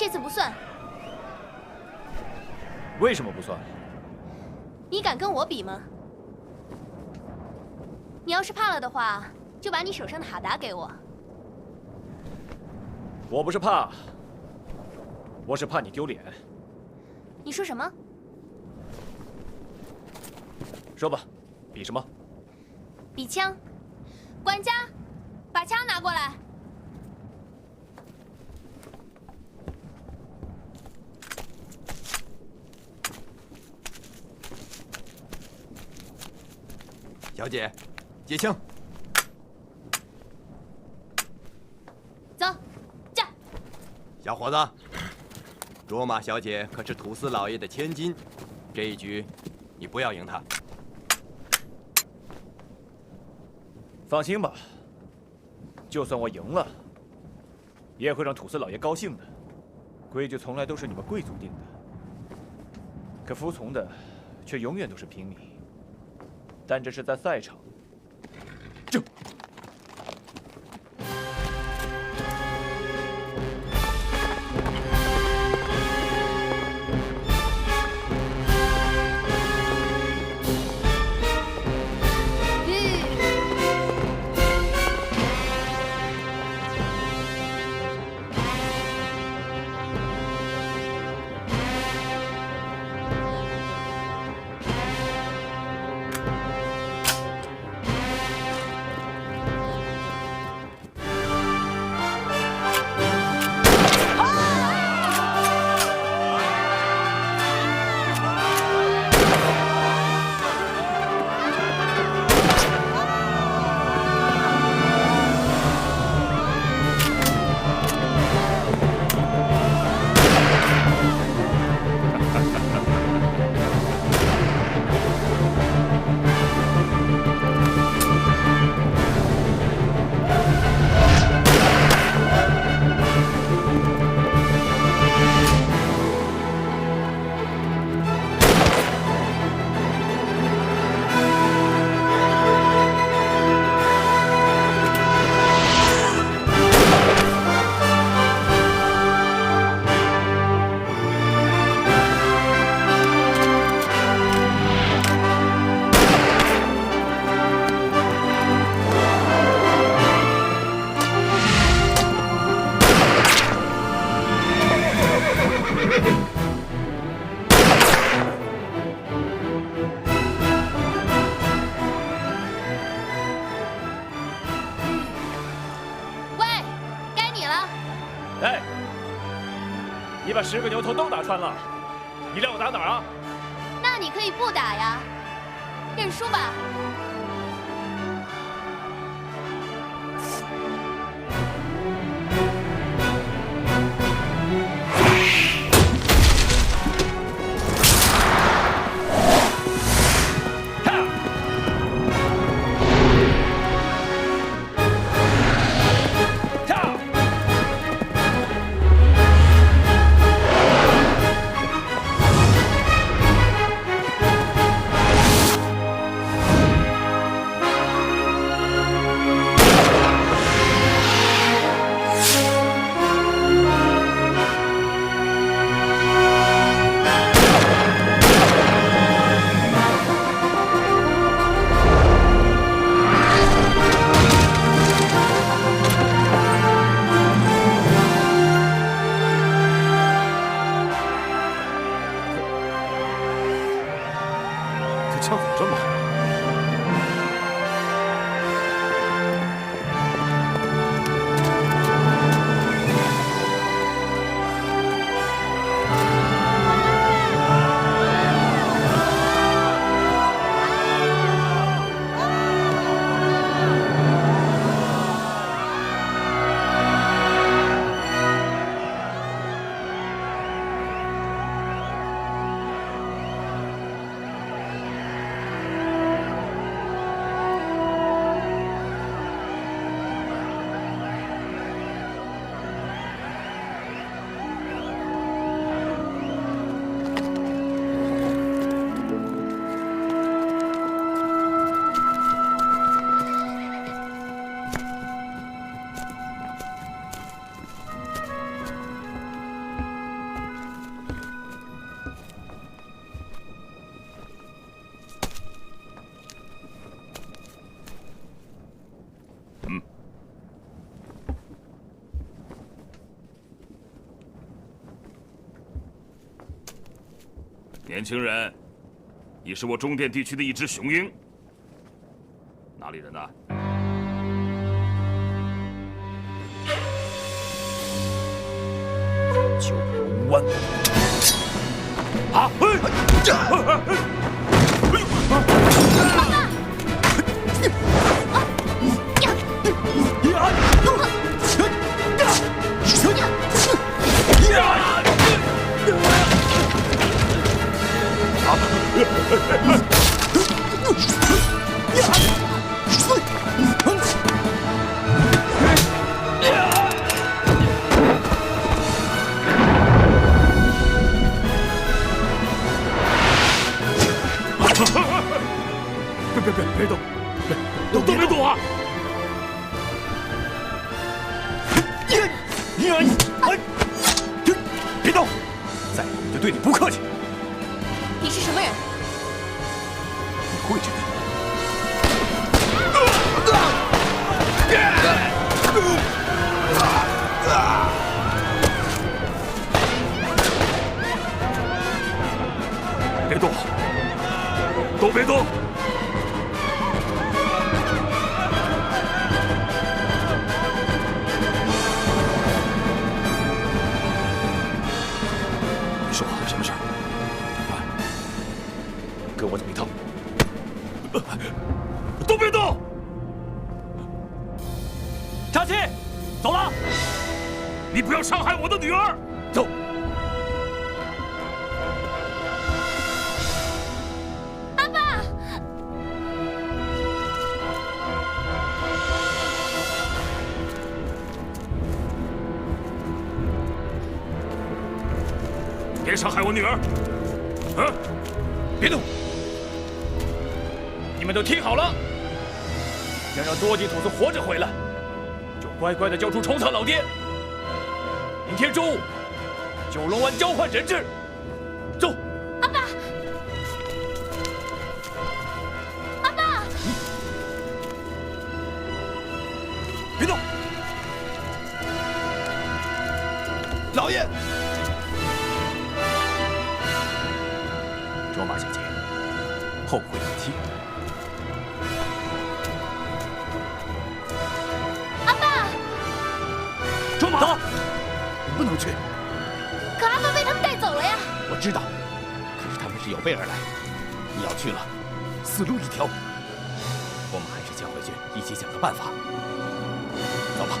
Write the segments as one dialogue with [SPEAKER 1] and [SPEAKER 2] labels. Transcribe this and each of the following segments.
[SPEAKER 1] 这次不算。
[SPEAKER 2] 为什么不算？
[SPEAKER 1] 你敢跟我比吗？你要是怕了的话，就把你手上的哈达给我。
[SPEAKER 2] 我不是怕，我是怕你丢脸。
[SPEAKER 1] 你说什么？
[SPEAKER 2] 说吧，比什么？
[SPEAKER 1] 比枪。管家，把枪拿过来。
[SPEAKER 3] 小姐，接枪。
[SPEAKER 1] 走，驾。
[SPEAKER 3] 小伙子，卓玛小姐可是土司老爷的千金，这一局你不要赢她。
[SPEAKER 2] 放心吧，就算我赢了，也会让土司老爷高兴的。规矩从来都是你们贵族定的，可服从的却永远都是平民。但这是在赛场。正。哎，你把10个牛头都打穿了，你让我打哪儿啊？
[SPEAKER 1] 那你可以不打呀，认输吧。
[SPEAKER 4] 年轻人，你是我中甸地区的一支雄鹰，哪里人呐？
[SPEAKER 2] 九龙湾。啊！别动！都别动啊！别动！再动我就对你不客气。
[SPEAKER 1] 你是什么人？
[SPEAKER 2] 你会这个？别动！都别动！你说什么事儿？跟我走一趟。都别动！扎西，走了。
[SPEAKER 4] 你不要伤害我的女儿！
[SPEAKER 2] 走。
[SPEAKER 1] 阿爸，
[SPEAKER 4] 别伤害我女儿！啊！
[SPEAKER 2] 别动！你们都听好了，想让多吉土司活着回来，就乖乖的交出虫草老爹。明天中午，九龙湾交换人质。走。
[SPEAKER 1] 阿爸，阿爸，
[SPEAKER 2] 别动！老爷，卓玛小姐，后会有期。
[SPEAKER 1] 阿爸，
[SPEAKER 2] 卓玛，你不能去。
[SPEAKER 1] 可阿爸被他们带走了呀！
[SPEAKER 2] 我知道，可是他们是有备而来，你要去了，死路一条。我们还是先回去一起想个办法。走吧。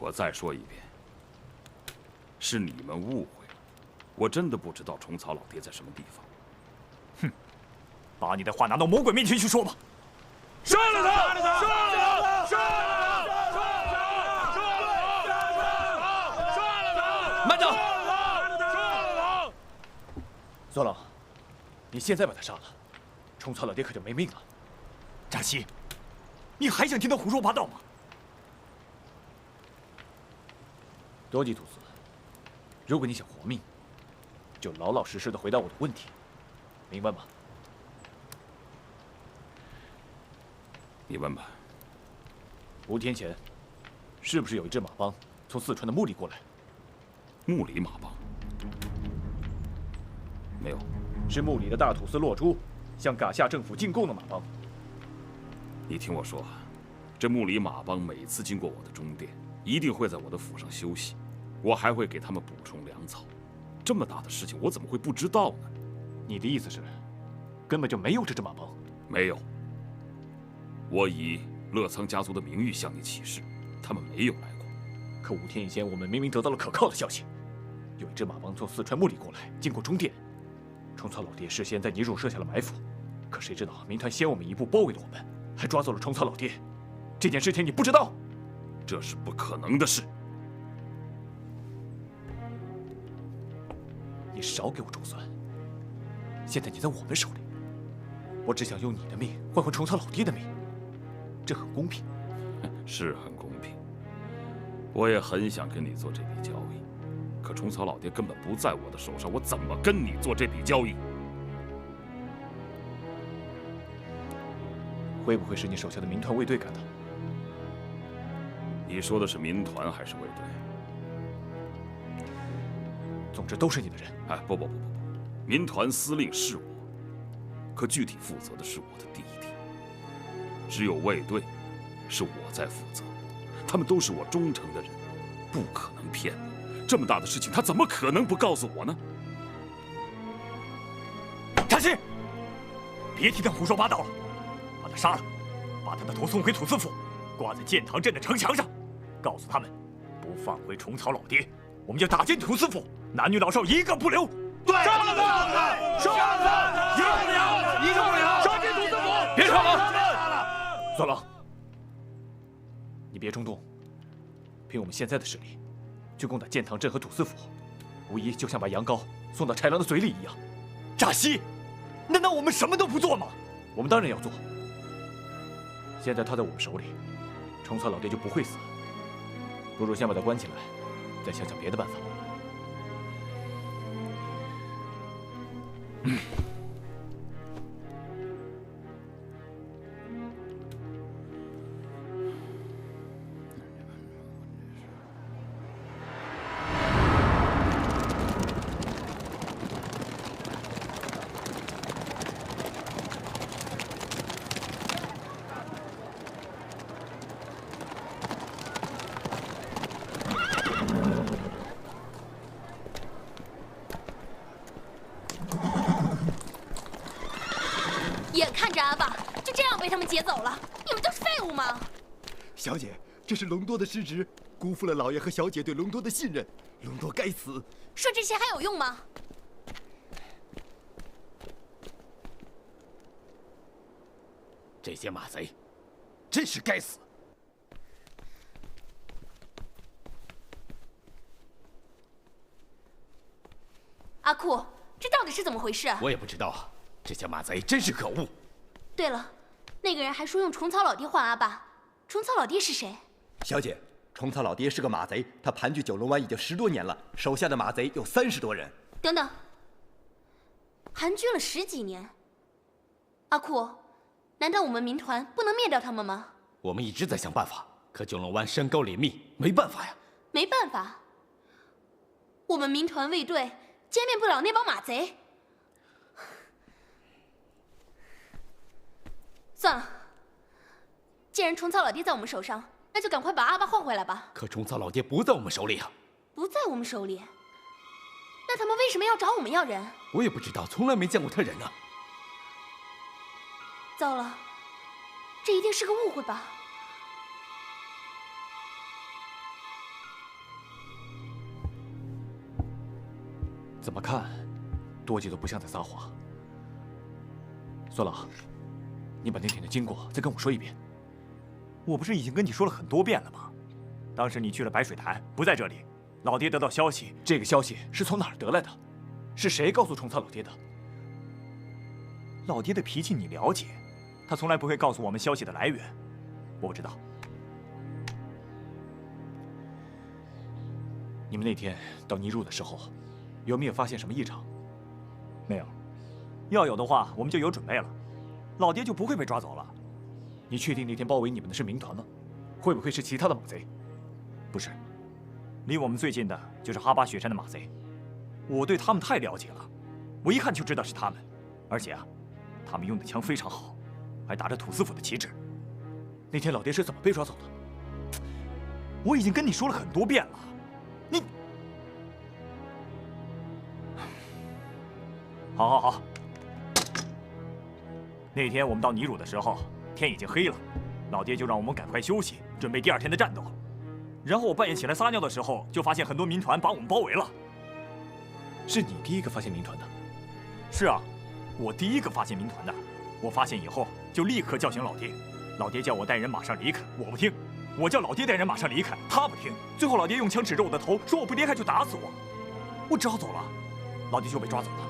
[SPEAKER 4] 我再说一遍，是你们误会了，我真的不知道虫草老爹在什么地方。
[SPEAKER 2] 哼，把你的话拿到魔鬼面前去说吧。
[SPEAKER 4] 杀了他！杀了他！杀了他！杀了他！
[SPEAKER 2] 慢着！
[SPEAKER 4] 杀了他！
[SPEAKER 2] 索朗，你现在把他杀了，虫草老爹可就没命了。扎西，你还想听他胡说八道吗？多吉土司，如果你想活命，就老老实实的回答我的问题，明白吗？
[SPEAKER 4] 你问吧。
[SPEAKER 2] 5天前，是不是有一支马帮从四川的木里过来？
[SPEAKER 4] 木里马帮？没有。
[SPEAKER 2] 是木里的大土司洛珠向噶夏政府进贡的马帮。
[SPEAKER 4] 你听我说，这木里马帮每次经过我的中殿，一定会在我的府上休息，我还会给他们补充粮草。这么大的事情，我怎么会不知道呢？
[SPEAKER 2] 你的意思是，根本就没有这支马帮？
[SPEAKER 4] 没有。我以乐仓家族的名誉向你起誓，他们没有来过。
[SPEAKER 2] 可5天以前，我们明明得到了可靠的消息，有一支马帮从四川木里过来，经过中殿。虫草老爹事先在泥中设下了埋伏，可谁知道民团先我们一步包围了我们，还抓走了虫草老爹。这件事情你不知道？
[SPEAKER 4] 这是不可能的事。
[SPEAKER 2] 你少给我周算！现在你在我们手里，我只想用你的命换回虫草老爹的命，这很公平。
[SPEAKER 4] 是很公平，我也很想跟你做这笔交易，可虫草老爹根本不在我的手上，我怎么跟你做这笔交易？
[SPEAKER 2] 会不会是你手下的民团卫队干的？
[SPEAKER 4] 你说的是民团还是卫队？
[SPEAKER 2] 总之都是你的人。
[SPEAKER 4] 哎，不，民团司令是我，可具体负责的是我的弟弟。只有卫队是我在负责，他们都是我忠诚的人，不可能骗我。这么大的事情，他怎么可能不告诉我呢？
[SPEAKER 5] 开始，别提他胡说八道了，把他杀了，把他的头送回土司府，挂在建堂镇的城墙上，告诉他们，不放回虫草老爹，我们就打进土司府，男女老少一个不留。对，杀了他！杀了他！一个不留，一个不留！杀进土司府！
[SPEAKER 2] 别吵了！孙郎，你别冲动。凭我们现在的实力，去攻打建堂镇和土司府，无疑就像把羊羔送到豺狼的嘴里一样。
[SPEAKER 5] 扎西，难道我们什么都不做吗？
[SPEAKER 2] 我们当然要做。现在他在我们手里，虫草老爹就不会死。不如先把他关起来，再想想别的办法。
[SPEAKER 1] 眼看着阿爸就这样被他们劫走了，你们都是废物吗？
[SPEAKER 6] 小姐，这是隆多的失职，辜负了老爷和小姐对隆多的信任，隆多该死。
[SPEAKER 1] 说这些还有用吗？
[SPEAKER 6] 这些马贼，真是该死！
[SPEAKER 1] 阿库，这到底是怎么回事啊？
[SPEAKER 6] 我也不知道，这些马贼真是可恶。
[SPEAKER 1] 对了，那个人还说用虫草老爹换阿爸，虫草老爹是谁？
[SPEAKER 3] 小姐，虫草老爹是个马贼，他盘踞九龙湾已经10多年了，手下的马贼有30多人。
[SPEAKER 1] 等等，盘踞了10几年。阿库，难道我们民团不能灭掉他们吗？
[SPEAKER 6] 我们一直在想办法，可九龙湾山高林密，没办法呀。
[SPEAKER 1] 没办法，我们民团卫队歼灭不了那帮马贼。算了，既然虫草老爹在我们手上，那就赶快把阿爸换回来吧。
[SPEAKER 6] 可虫草老爹不在我们手里啊。
[SPEAKER 1] 不在我们手里，那他们为什么要找我们要人？
[SPEAKER 6] 我也不知道，从来没见过他人啊。
[SPEAKER 1] 糟了，这一定是个误会吧？
[SPEAKER 2] 怎么看，多吉都不像在撒谎。孙老，你把那天的经过再跟我说一遍。
[SPEAKER 5] 我不是已经跟你说了很多遍了吗？当时你去了白水潭，不在这里，老爹得到消息，
[SPEAKER 2] 这个消息是从哪儿得来的？是谁告诉虫草老爹的？
[SPEAKER 5] 老爹的脾气你了解，他从来不会告诉我们消息的来源。我不知道。
[SPEAKER 2] 你们那天到泥入的时候，有没有发现什么异常？
[SPEAKER 5] 没有，要有的话，我们就有准备了，老爹就不会被抓走了。
[SPEAKER 2] 你确定那天包围你们的是民团吗？会不会是其他的马贼？
[SPEAKER 5] 不是，离我们最近的就是哈巴雪山的马贼，我对他们太了解了，我一看就知道是他们，而且啊，他们用的枪非常好，还打着土司府的旗帜。那天老爹是怎么被抓走的？我已经跟你说了很多遍了，你……好。那天我们到尼汝的时候，天已经黑了，老爹就让我们赶快休息，准备第2天的战斗。然后我半夜起来撒尿的时候，就发现很多民团把我们包围了。
[SPEAKER 2] 是你第一个发现民团的？
[SPEAKER 5] 是啊，我第一个发现民团的。我发现以后就立刻叫醒老爹，老爹叫我带人马上离开，我不听；我叫老爹带人马上离开，他不听。最后老爹用枪指着我的头，说我不离开就打死我。我只好走了，老爹就被抓走了。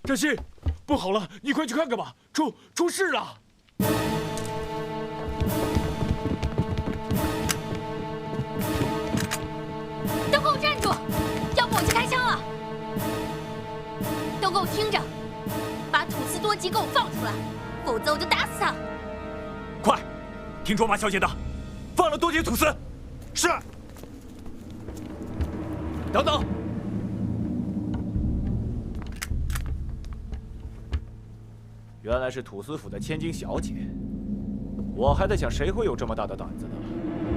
[SPEAKER 7] 战信，不好了，你快去看看吧，出事了！
[SPEAKER 1] 都给我站住！要不我就开枪了！都给我听着，把土司多吉给我放出来，否则我就打死他！
[SPEAKER 5] 快，听卓玛小姐的，放了多吉土司。是。等等。
[SPEAKER 2] 原来是土司府的千金小姐，我还在想谁会有这么大的胆子呢。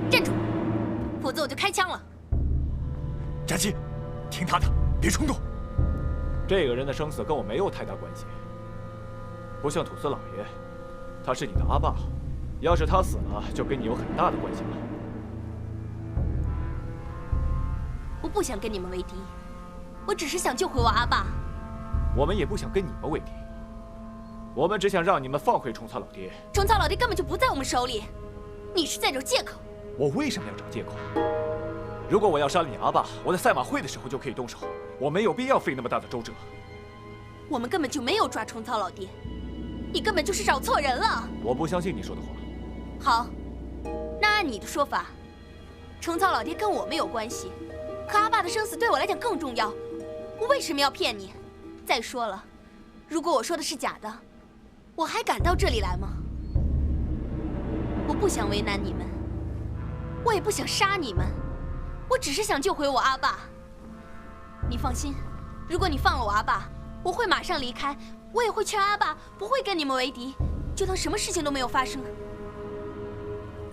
[SPEAKER 1] 站住，否则我就开枪了。
[SPEAKER 5] 战七，听他的，别冲动。
[SPEAKER 2] 这个人的生死跟我没有太大关系，不像土司老爷，他是你的阿爸，要是他死了，就跟你有很大的关系了。
[SPEAKER 1] 我不想跟你们为敌，我只是想救回我阿爸。
[SPEAKER 2] 我们也不想跟你们为敌。我们只想让你们放回虫草老爹。
[SPEAKER 1] 虫草老爹根本就不在我们手里，你是在找借口。
[SPEAKER 2] 我为什么要找借口？如果我要杀了你阿爸，我在赛马会的时候就可以动手，我没有必要费那么大的周折。
[SPEAKER 1] 我们根本就没有抓虫草老爹，你根本就是找错人了。
[SPEAKER 2] 我不相信你说的话。
[SPEAKER 1] 好，那按你的说法，虫草老爹跟我们有关系，可阿爸的生死对我来讲更重要，我为什么要骗你？再说了，如果我说的是假的，我还敢到这里来吗？我不想为难你们，我也不想杀你们，我只是想救回我阿爸。你放心，如果你放了我阿爸，我会马上离开，我也会劝阿爸不会跟你们为敌，就当什么事情都没有发生。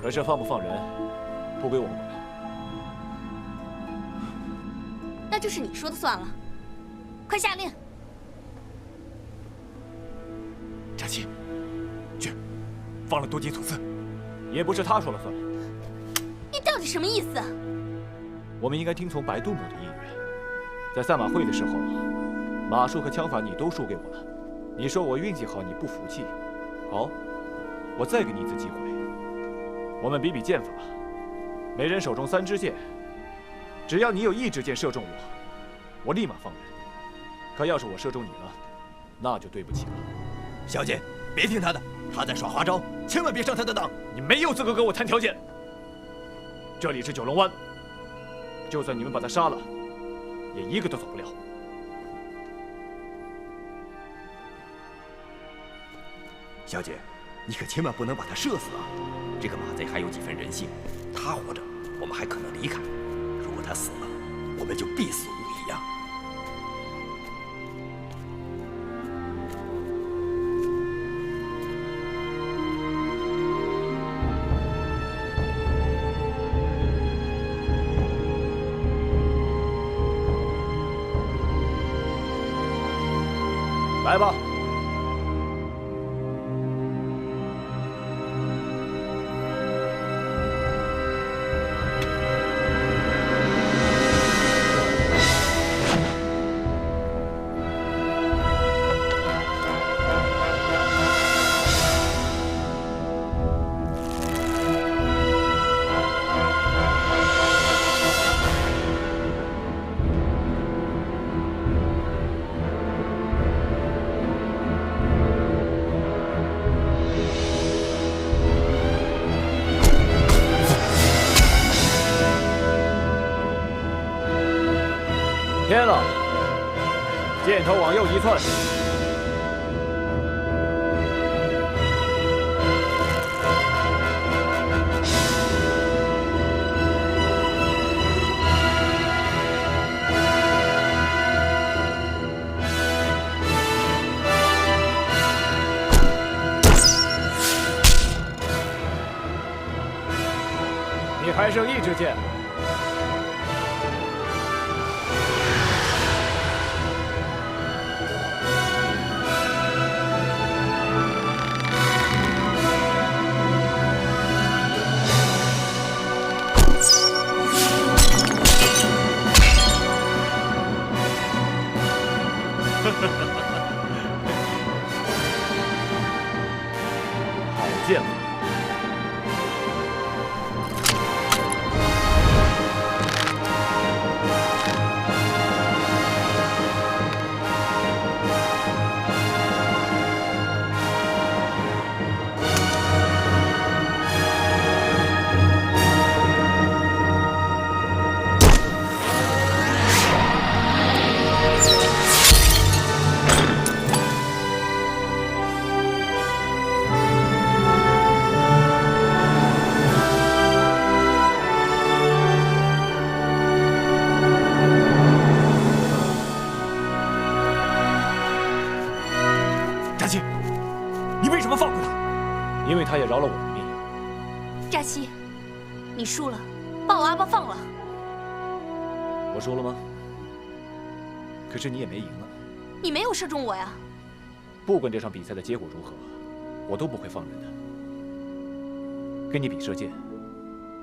[SPEAKER 2] 可是放不放人，不归我管。
[SPEAKER 1] 那就是你说的算了，快下令！
[SPEAKER 5] 战七，去，放了多吉土司。
[SPEAKER 2] 也不是他说了算。
[SPEAKER 1] 你到底什么意思？
[SPEAKER 2] 我们应该听从白杜姆的意愿。在赛马会的时候，马术和枪法你都输给我了。你说我运气好，你不服气。好，我再给你一次机会。我们比比剑法，每人手中3支箭，只要你有1支箭射中我立马放人。可要是我射中你了，那就对不起了。
[SPEAKER 3] 小姐，别听他的，他在耍花招，千万别上他的当。
[SPEAKER 2] 你没有资格跟我谈条件。这里是九龙湾，就算你们把他杀了，也一个都走不了。
[SPEAKER 3] 小姐，你可千万不能把他射死啊！这个马贼还有几分人性，他活着，我们还可能离开；如果他死了，我们就必死无疑呀。
[SPEAKER 2] 来吧。天了，箭头往右1寸。你还剩1支箭。好剑法。因为他也饶了我的命。
[SPEAKER 1] 扎西，你输了，把我阿爸放了。
[SPEAKER 2] 我输了吗？可是你也没赢啊。
[SPEAKER 1] 你没有射中我呀。
[SPEAKER 2] 不管这场比赛的结果如何，我都不会放人的。跟你比射箭，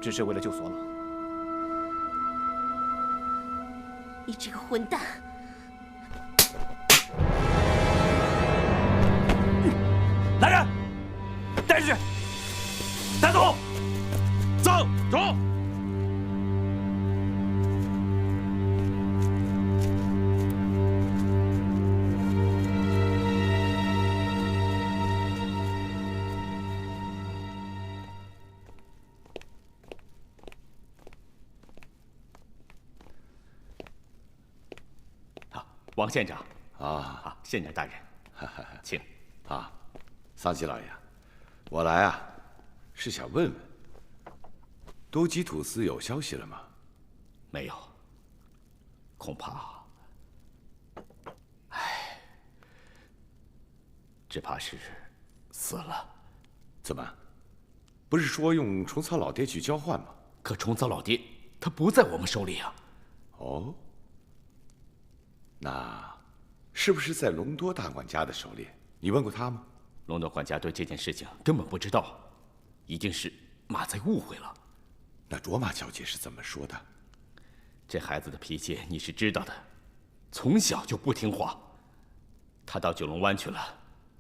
[SPEAKER 2] 只是为了救索朗。
[SPEAKER 1] 你这个混蛋！
[SPEAKER 5] 来人！带出去！带走！
[SPEAKER 7] 走！走！
[SPEAKER 3] 王县长啊，县长大人，请
[SPEAKER 8] 啊，桑吉老爷，我来啊，是想问问，多吉土司有消息了吗？
[SPEAKER 3] 没有，恐怕，只怕是死了。
[SPEAKER 8] 怎么？不是说用虫草老爹去交换吗？
[SPEAKER 3] 可虫草老爹他不在我们手里啊。
[SPEAKER 8] 哦。那是不是在隆多大管家的手里？你问过他吗？
[SPEAKER 3] 隆多管家对这件事情根本不知道，一定是马仔误会了。
[SPEAKER 8] 那卓玛小姐是怎么说的？
[SPEAKER 3] 这孩子的脾气你是知道的，从小就不听话。他到九龙湾去了，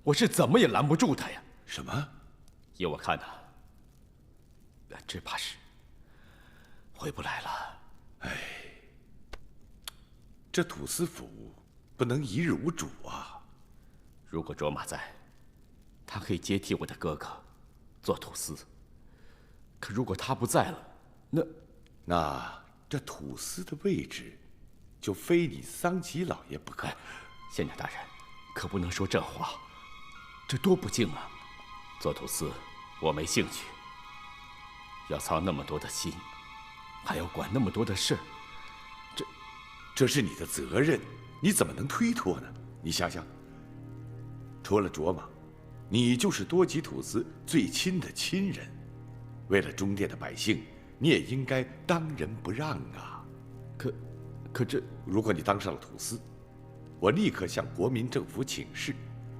[SPEAKER 3] 我是怎么也拦不住他呀。
[SPEAKER 8] 什么？
[SPEAKER 3] 依我看呐，只怕是回不来了。
[SPEAKER 8] 哎。这土司府不能一日无主啊！
[SPEAKER 3] 如果卓玛在，他可以接替我的哥哥做土司。可如果他不在了，
[SPEAKER 8] 那这土司的位置就非你桑吉老爷不可。
[SPEAKER 3] 县长大人，可不能说这话，这多不敬啊！做土司我没兴趣，要操那么多的心，还要管那么多的事，
[SPEAKER 8] 这是你的责任，你怎么能推脱呢？你想想，除了卓玛，你就是多吉土司最亲的亲人。为了中殿的百姓，你也应该当仁不让啊。
[SPEAKER 3] 可这，
[SPEAKER 8] 如果你当上了土司，我立刻向国民政府请示，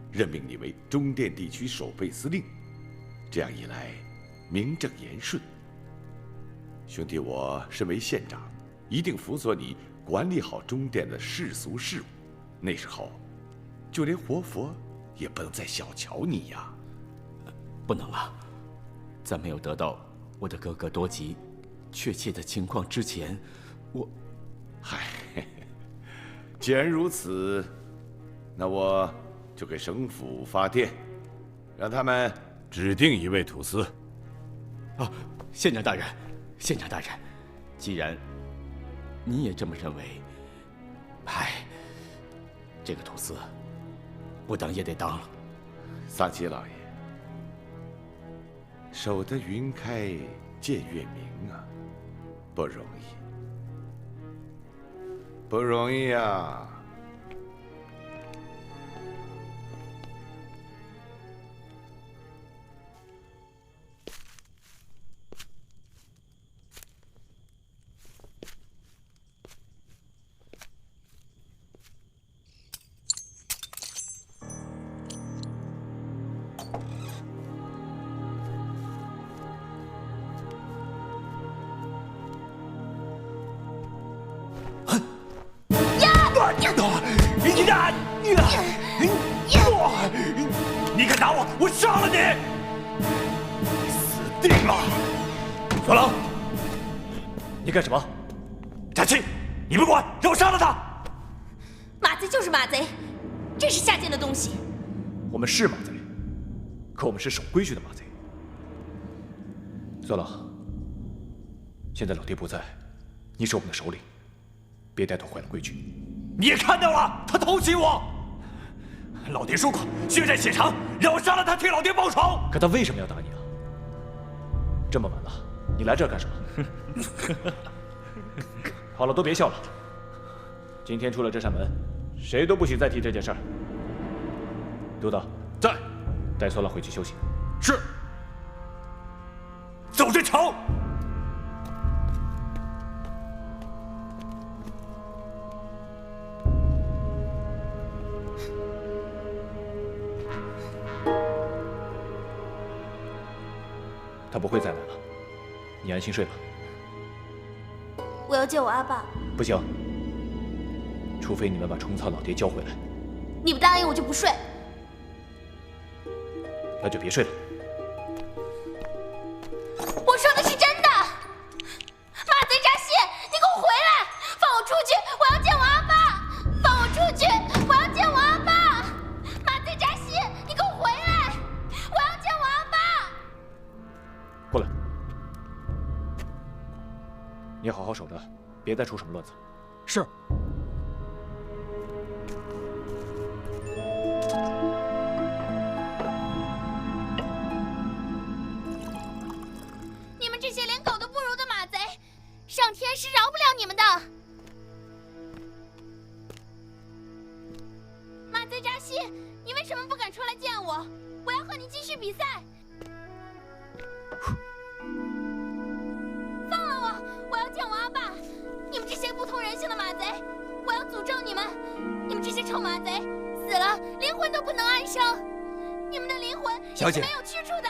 [SPEAKER 8] 任命你为中殿地区守备司令。这样一来，名正言顺。兄弟，我身为县长，一定辅佐你管理好中殿的世俗事务。那时候，就连活佛也不能再小瞧你呀！
[SPEAKER 3] 不能啊，在没有得到我的哥哥多吉确切的情况之前，
[SPEAKER 8] 既然如此，那我就给省府发电，让他们指定一位土司。
[SPEAKER 3] 啊，县长大人，县长大人，既然你也这么认为，这个土司，不当也得当了。
[SPEAKER 8] 萨奇老爷，守得云开见月明啊，不容易，不容易啊！
[SPEAKER 5] 你敢打我，我杀了你！你死定了！
[SPEAKER 2] 索朗，你干什么？
[SPEAKER 5] 扎七，你不管，让我杀了他！
[SPEAKER 1] 马贼就是马贼，真是下贱的东西。
[SPEAKER 2] 我们是马贼，可我们是守规矩的马贼。索朗，现在老爹不在，你是我们的首领，别带头坏了规矩。
[SPEAKER 5] 你也看到了，他偷袭我。老爹说过，血债血偿，让我杀了他，替老爹报仇。
[SPEAKER 2] 可他为什么要打你啊？这么晚了，你来这儿干什么？好了，都别笑了。今天出了这扇门，谁都不许再提这件事儿。督导
[SPEAKER 4] 在，
[SPEAKER 2] 带索朗回去休息。
[SPEAKER 4] 是。
[SPEAKER 5] 走着瞧。
[SPEAKER 2] 他不会再来了，你安心睡吧。
[SPEAKER 1] 我要见我阿爸。
[SPEAKER 2] 不行，除非你们把虫草老爹叫回来。
[SPEAKER 1] 你不答应我就不睡。
[SPEAKER 2] 那就别睡了。
[SPEAKER 1] 我说的是真的。马贼扎西，你给我回来！放我出去！我要见我阿爸！放我出去！我要见我阿爸！马贼扎西，你给我回来！我要见我阿爸！
[SPEAKER 2] 过来，你好好守着，别再出什么乱子。
[SPEAKER 7] 是。
[SPEAKER 1] 你们这些连狗都不如的马贼，上天是饶不了你们的。马贼扎西，你为什么不敢出来见我？我要和你继续比赛。放了我！我要见我阿爸！你们这些不通人性的马贼，我要诅咒你们！你们这些臭马贼，死了灵魂都不能安生，你们的灵魂也是没有去处的。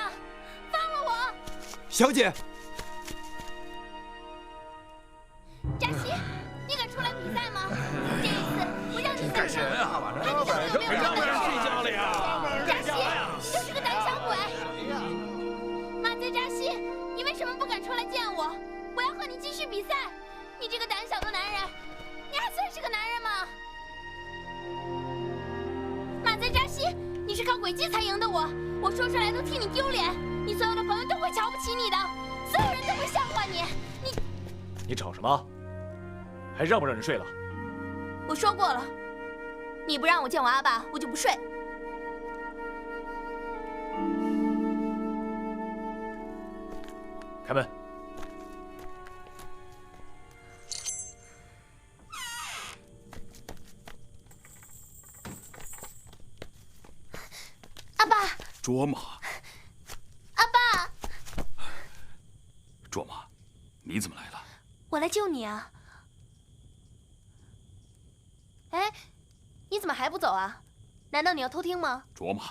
[SPEAKER 1] 放了我！
[SPEAKER 6] 小姐，
[SPEAKER 1] 扎西，你敢出来比赛吗？这一次我让你赛胜，看你到底有没有真的
[SPEAKER 7] 睡觉了呀？
[SPEAKER 1] 扎西，你就是个胆小鬼！马贼扎西，你为什么不敢出来见我？我要和你继续比赛！你这个胆小的男人，你还算是个男人吗？马贼扎西，你是靠诡计才赢的我，我说出来都替你丢脸，你所有的朋友都会瞧不起你的，所有人都会笑话你。
[SPEAKER 2] 你吵什么？还让不让人睡了？
[SPEAKER 1] 我说过了，你不让我见我阿爸，我就不睡。
[SPEAKER 2] 开门。
[SPEAKER 1] 阿爸，
[SPEAKER 4] 卓玛，
[SPEAKER 1] 阿爸，
[SPEAKER 4] 卓玛，你怎么来了？
[SPEAKER 1] 我来救你啊！哎，你怎么还不走啊？难道你要偷听吗？
[SPEAKER 4] 卓玛，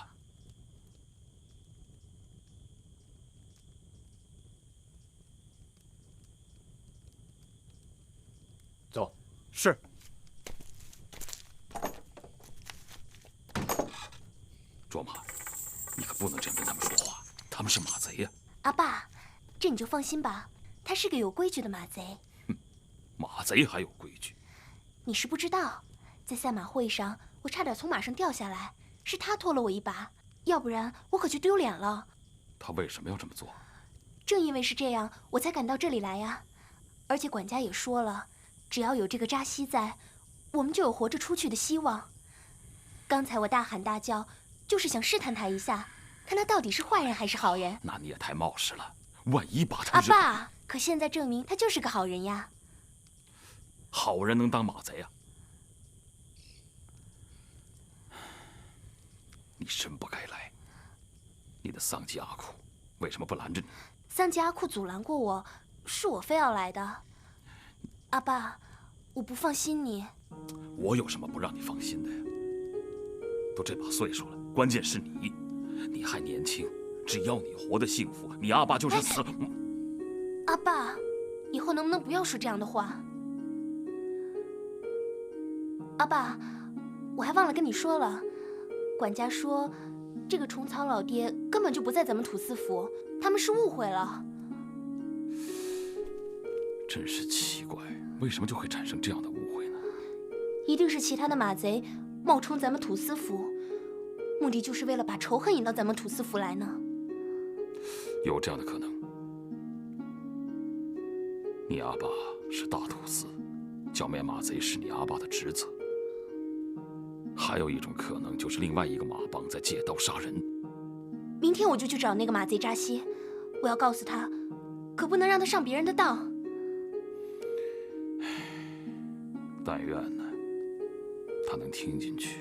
[SPEAKER 2] 走。
[SPEAKER 7] 是。
[SPEAKER 4] 卓玛，你可不能这样跟他们说话，他们是马贼呀。
[SPEAKER 1] 阿爸，这你就放心吧，他是个有规矩的马贼。
[SPEAKER 4] 马贼还有规矩？
[SPEAKER 1] 你是不知道，在赛马会上，我差点从马上掉下来，是他拖了我一把，要不然我可就丢脸了。
[SPEAKER 4] 他为什么要这么做？
[SPEAKER 1] 正因为是这样，我才赶到这里来呀。而且管家也说了，只要有这个扎西在，我们就有活着出去的希望。刚才我大喊大叫，就是想试探他一下，看他到底是坏人还是好人。
[SPEAKER 4] 那你也太冒失了，万一把他……
[SPEAKER 1] 阿爸，可现在证明他就是个好人呀。
[SPEAKER 4] 好人能当马贼啊？你真不该来。你的丧妻阿库为什么不拦着你？
[SPEAKER 1] 丧妻阿库阻拦过我，是我非要来的。阿爸，我不放心你。
[SPEAKER 4] 我有什么不让你放心的呀？都这把岁数了，关键是你还年轻，只要你活得幸福，你阿爸就是死了。
[SPEAKER 1] 阿爸，以后能不能不要说这样的话？阿爸，我还忘了跟你说了，管家说，这个虫草老爹根本就不在咱们土司府，他们是误会了。
[SPEAKER 4] 真是奇怪，为什么就会产生这样的误会呢？
[SPEAKER 1] 一定是其他的马贼冒充咱们土司府，目的就是为了把仇恨引到咱们土司府来呢。
[SPEAKER 4] 有这样的可能。你阿爸是大土司，剿灭马贼是你阿爸的职责。还有一种可能，就是另外一个马帮在借刀杀人。
[SPEAKER 1] 明天我就去找那个马贼扎西，我要告诉他，可不能让他上别人的当。
[SPEAKER 4] 但愿呢，他能听进去。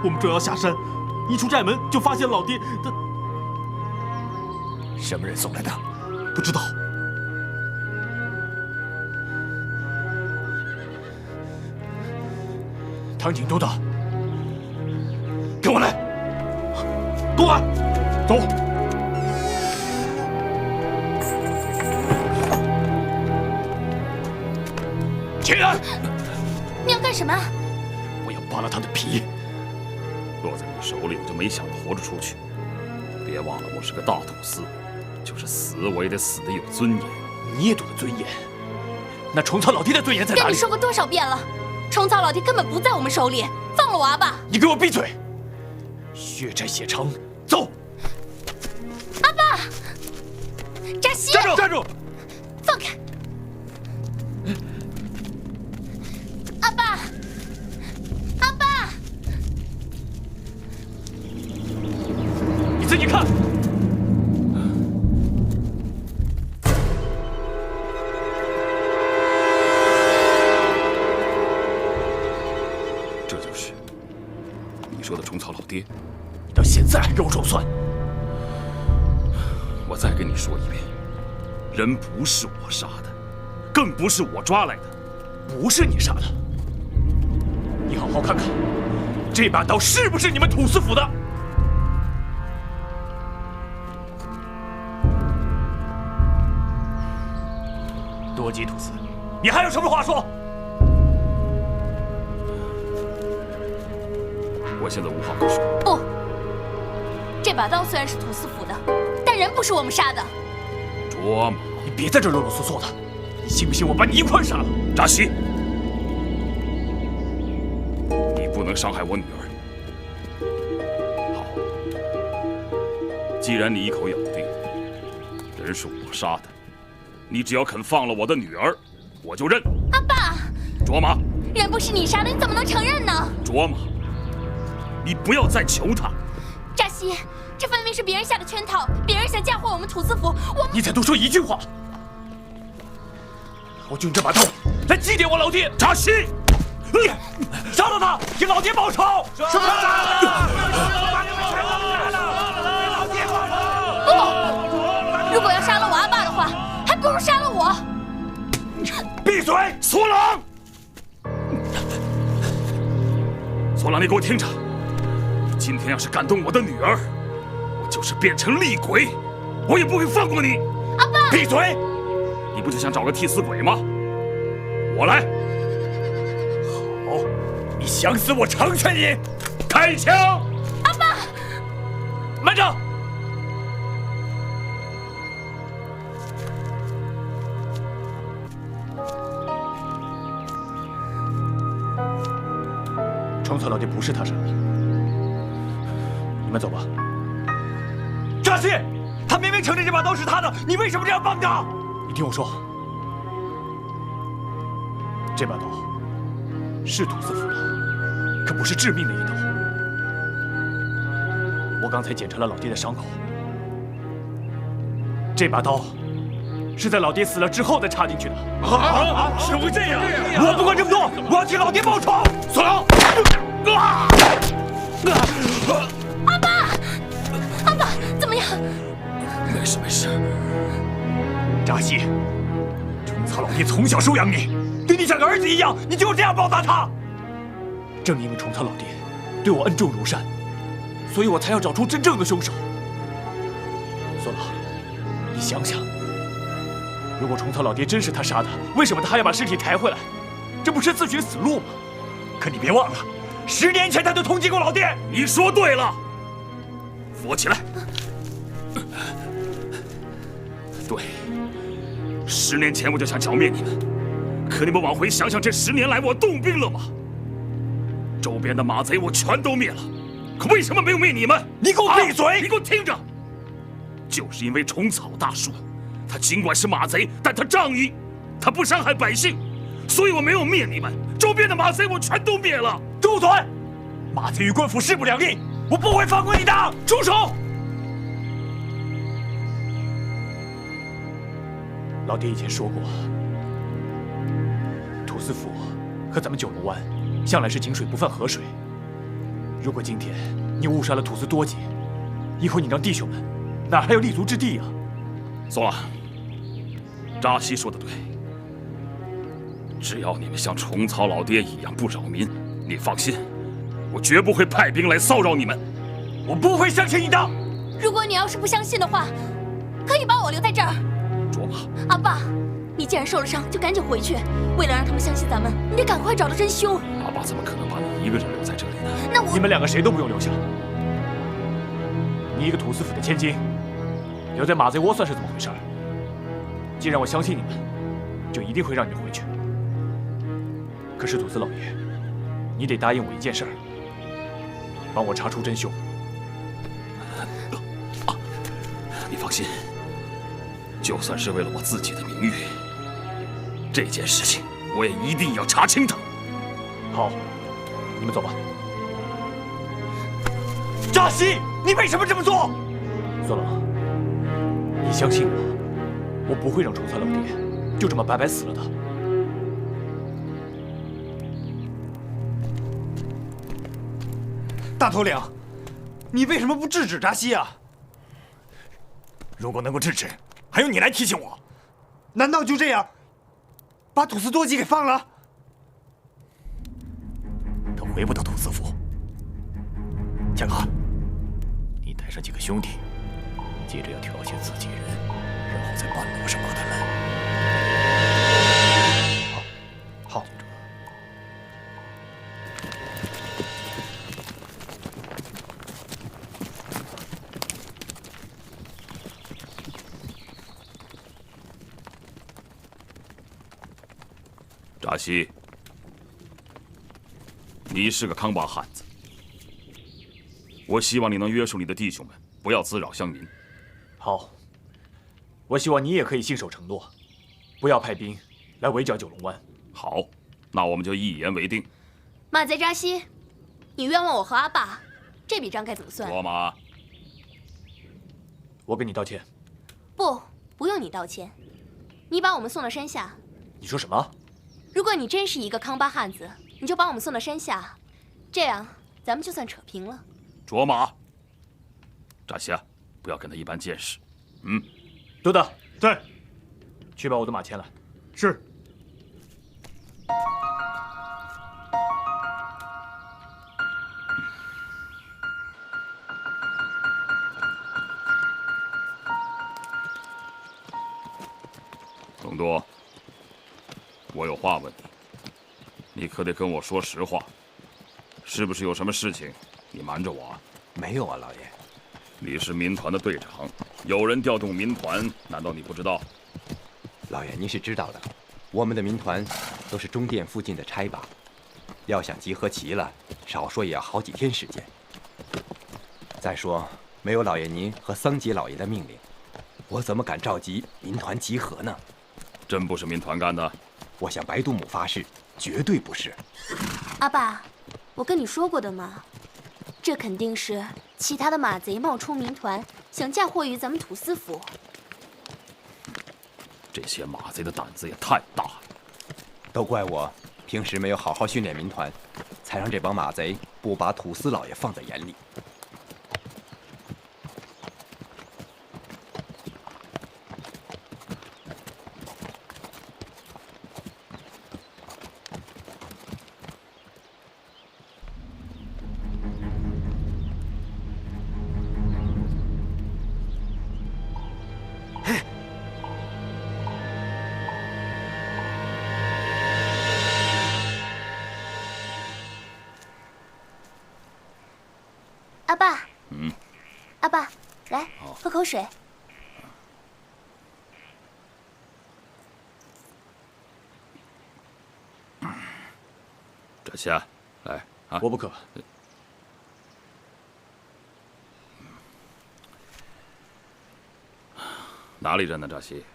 [SPEAKER 7] 我们正要下山，一出寨门就发现老爹的。
[SPEAKER 5] 什么人送来的？
[SPEAKER 7] 不知道。
[SPEAKER 5] 唐景都到，跟我来。东安，走。秦安，
[SPEAKER 1] 你要干什么？
[SPEAKER 5] 我要扒了他的皮。
[SPEAKER 4] 落在你手里，我就没想着活着出去。别忘了，我是个大土司，就是死我也得死得有尊严。
[SPEAKER 5] 你也懂得尊严？那虫草老爹的尊严在哪里？
[SPEAKER 1] 跟你说过多少遍了，虫草老爹根本不在我们手里，放了我阿爸！
[SPEAKER 5] 你给我闭嘴！血债血偿，走！
[SPEAKER 1] 阿爸，扎西，
[SPEAKER 5] 站住！站住！
[SPEAKER 1] 放开！阿爸，阿爸，
[SPEAKER 5] 你自己看。
[SPEAKER 4] 这就是你说的虫草老爹。
[SPEAKER 5] 你到现在还跟我装蒜？
[SPEAKER 4] 我再跟你说一遍，人不是我杀的，更不是我抓来的。
[SPEAKER 5] 不是你杀的。你好好看看，这把刀是不是你们土司府的？多吉土司，你还有什么话说？
[SPEAKER 4] 我现在无话可说。
[SPEAKER 1] 不，这把刀虽然是土司府的，但人不是我们杀的。
[SPEAKER 4] 卓玛，
[SPEAKER 5] 你别在这啰啰嗦嗦的，你信不信我把你一块杀了？
[SPEAKER 4] 扎西，你不能伤害我女儿。好，既然你一口咬定人是我杀的，你只要肯放了我的女儿，我就认。
[SPEAKER 1] 阿爸，
[SPEAKER 4] 卓玛，
[SPEAKER 1] 人不是你杀的，你怎么能承认呢？
[SPEAKER 4] 卓玛，你不要再求他。
[SPEAKER 1] 扎西，这分明是别人下的圈套，别人想嫁祸我们土司府。
[SPEAKER 5] 你再多说一句话，我就用这把刀来祭奠我老爹。
[SPEAKER 4] 扎西，
[SPEAKER 5] 杀了他，给老爹报仇！
[SPEAKER 1] 不，如果要杀了我阿爸的话，还不如杀了我。
[SPEAKER 5] 闭嘴，
[SPEAKER 4] 索朗！索朗，你给我听着，你今天要是敢动我的女儿，我就是变成厉鬼，我也不会放过你。
[SPEAKER 1] 阿爸，
[SPEAKER 5] 闭嘴！
[SPEAKER 4] 你不就想找个替死鬼吗？我来。
[SPEAKER 5] 好，你想死我成全你。
[SPEAKER 4] 开枪！
[SPEAKER 1] 阿爸，
[SPEAKER 5] 慢着！虫草老爹不是他杀的，你们走吧。扎西，他明明承认这把刀是他的，你为什么这样帮他？你听我说，这把刀是土司府的，可不是致命的一刀。我刚才检查了老爹的伤口，这把刀是在老爹死了之后再插进去的。怎么会这样？我不管这么多，我要替老爹报仇！索朗，
[SPEAKER 1] 阿爸，阿爸，怎么样？
[SPEAKER 4] 没事没事。
[SPEAKER 5] 扎西，虫草老爹从小收养你，对你像个儿子一样，你就这样报答他？正因为虫草老爹对我恩重如山，所以我才要找出真正的凶手。索朗，你想想，如果虫草老爹真是他杀的，为什么他还要把尸体抬回来？这不是自寻死路吗？可你别忘了，10年前他就通缉过老爹。
[SPEAKER 4] 你说对了，扶我起来。对，10年前我就想剿灭你们，可你们往回想想，这10年来我动兵了吗？周边的马贼我全都灭了，可为什么没有灭你们？
[SPEAKER 5] 你给我闭嘴！
[SPEAKER 4] 你给我听着，就是因为虫草大叔，他尽管是马贼，但他仗义，他不伤害百姓，所以我没有灭你们。周边的马贼我全都灭了。
[SPEAKER 5] 住嘴！马贼与官府势不两立，我不会放过你的！住手！老爹以前说过，土司府和咱们九龙湾向来是井水不犯河水。
[SPEAKER 2] 如果今天你误杀了土司多吉，以后你让弟兄们哪还有立足之地啊？
[SPEAKER 4] 算了，扎西说的对，只要你们像虫草老爹一样不扰民，你放心，我绝不会派兵来骚扰你们。
[SPEAKER 2] 我不会相信你的。
[SPEAKER 1] 如果你要是不相信的话，可以把我留在这儿。
[SPEAKER 4] 卓玛，
[SPEAKER 1] 阿爸，你既然受了伤，就赶紧回去。为了让他们相信咱们，你得赶快找到真凶。
[SPEAKER 4] 阿爸怎么可能把你一个人留在这里呢？
[SPEAKER 1] 那我……
[SPEAKER 2] 你们两个谁都不用留下。你一个土司府的千金，留在马贼窝算是怎么回事？既然我相信你们，就一定会让你们回去。可是土司老爷，你得答应我一件事儿，帮我查出真凶。
[SPEAKER 4] 你放心，就算是为了我自己的名誉，这件事情我也一定要查清它。
[SPEAKER 2] 好，你们走吧。扎西，你为什么这么做？索朗，你相信我，我不会让虫草老爹就这么白白死了的。
[SPEAKER 5] 大头领，你为什么不制止扎西啊？如果能够制止，还用你来提醒我？难道就这样把土司多吉给放了？他回不到土司府。江汉，你带上几个兄弟，接着要挑选自己人，然后在半路上把他们……好。
[SPEAKER 4] 扎西，你是个康巴汉子，我希望你能约束你的弟兄们，不要滋扰乡民。
[SPEAKER 2] 好，我希望你也可以信守承诺，不要派兵来围剿九龙湾。
[SPEAKER 4] 好，那我们就一言为定。
[SPEAKER 1] 马贼扎西，你冤枉我和阿爸，这笔账该怎么算？
[SPEAKER 4] 卓玛，
[SPEAKER 2] 我跟你道歉。
[SPEAKER 1] 不用你道歉，你把我们送到山下。
[SPEAKER 2] 你说什么？
[SPEAKER 1] 如果你真是一个康巴汉子，你就把我们送到山下，这样咱们就算扯平了。
[SPEAKER 4] 卓玛，扎西啊，不要跟他一般见识。
[SPEAKER 2] 多大？
[SPEAKER 7] 在。
[SPEAKER 2] 去把我的马牵来。
[SPEAKER 7] 是。
[SPEAKER 4] 隆多，我有话问你，你可得跟我说实话，是不是有什么事情你瞒着我啊？
[SPEAKER 9] 没有啊，老爷。
[SPEAKER 4] 你是民团的队长，有人调动民团，难道你不知道？
[SPEAKER 9] 老爷，您是知道的，我们的民团都是中殿附近的差把，要想集合齐了，少说也要好几天时间。再说，没有老爷您和桑杰老爷的命令，我怎么敢召集民团集合呢？
[SPEAKER 4] 真不是民团干的？
[SPEAKER 9] 我向白度母发誓，绝对不是。
[SPEAKER 1] 阿爸，我跟你说过的嘛，这肯定是其他的马贼冒充民团，想嫁祸于咱们土司府。
[SPEAKER 4] 这些马贼的胆子也太大了。
[SPEAKER 9] 都怪我平时没有好好训练民团，才让这帮马贼不把土司老爷放在眼里。
[SPEAKER 1] 阿爸，阿爸，来喝口水。
[SPEAKER 4] 扎西啊，来啊！
[SPEAKER 2] 我不渴。
[SPEAKER 4] 哪里人呢？扎西？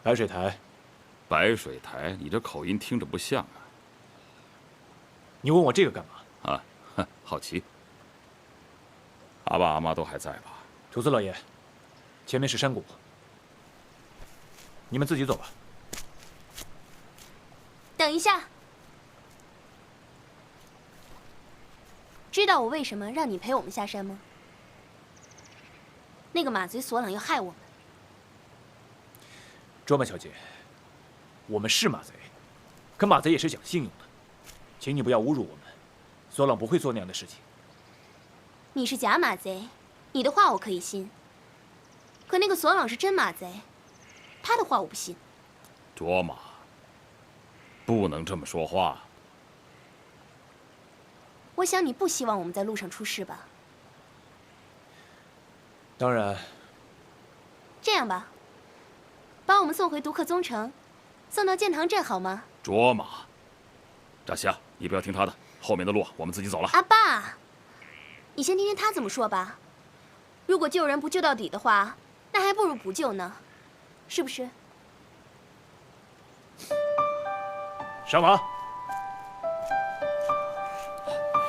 [SPEAKER 2] 白水台。
[SPEAKER 4] 白水台，你这口音听着不像啊。
[SPEAKER 2] 你问我这个干嘛？
[SPEAKER 4] 啊，好奇。阿爸阿妈都还在吧？
[SPEAKER 2] 土司老爷，前面是山谷，你们自己走吧。
[SPEAKER 1] 等一下，知道我为什么让你陪我们下山吗？那个马贼索朗要害我们。
[SPEAKER 2] 卓曼小姐，我们是马贼，可马贼也是讲信用的，请你不要侮辱我们。索朗不会做那样的事情。
[SPEAKER 1] 你是假马贼，你的话我可以信。可那个索朗是真马贼，他的话我不信。
[SPEAKER 4] 卓玛，不能这么说话。
[SPEAKER 1] 我想你不希望我们在路上出事吧？
[SPEAKER 2] 当然。
[SPEAKER 1] 这样吧，把我们送回毒客宗城，送到建堂镇好吗？
[SPEAKER 4] 卓玛，扎西亚，你不要听他的，后面的路我们自己走了。
[SPEAKER 1] 阿爸，你先听听他怎么说吧。如果救人不救到底的话，那还不如不救呢，是不是？
[SPEAKER 2] 上马。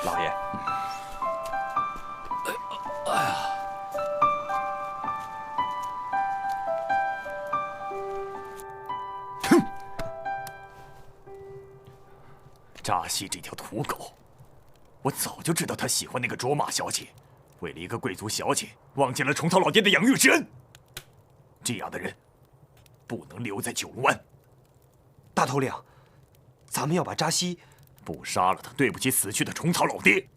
[SPEAKER 9] 老爷。
[SPEAKER 5] 扎西这条土狗，我早就知道他喜欢那个卓玛小姐，为了一个贵族小姐，忘记了虫草老爹的养育之恩。这样的人，不能留在九龙湾。
[SPEAKER 10] 大头领，咱们要把扎西，
[SPEAKER 5] 不杀了他，对不起死去的虫草老爹。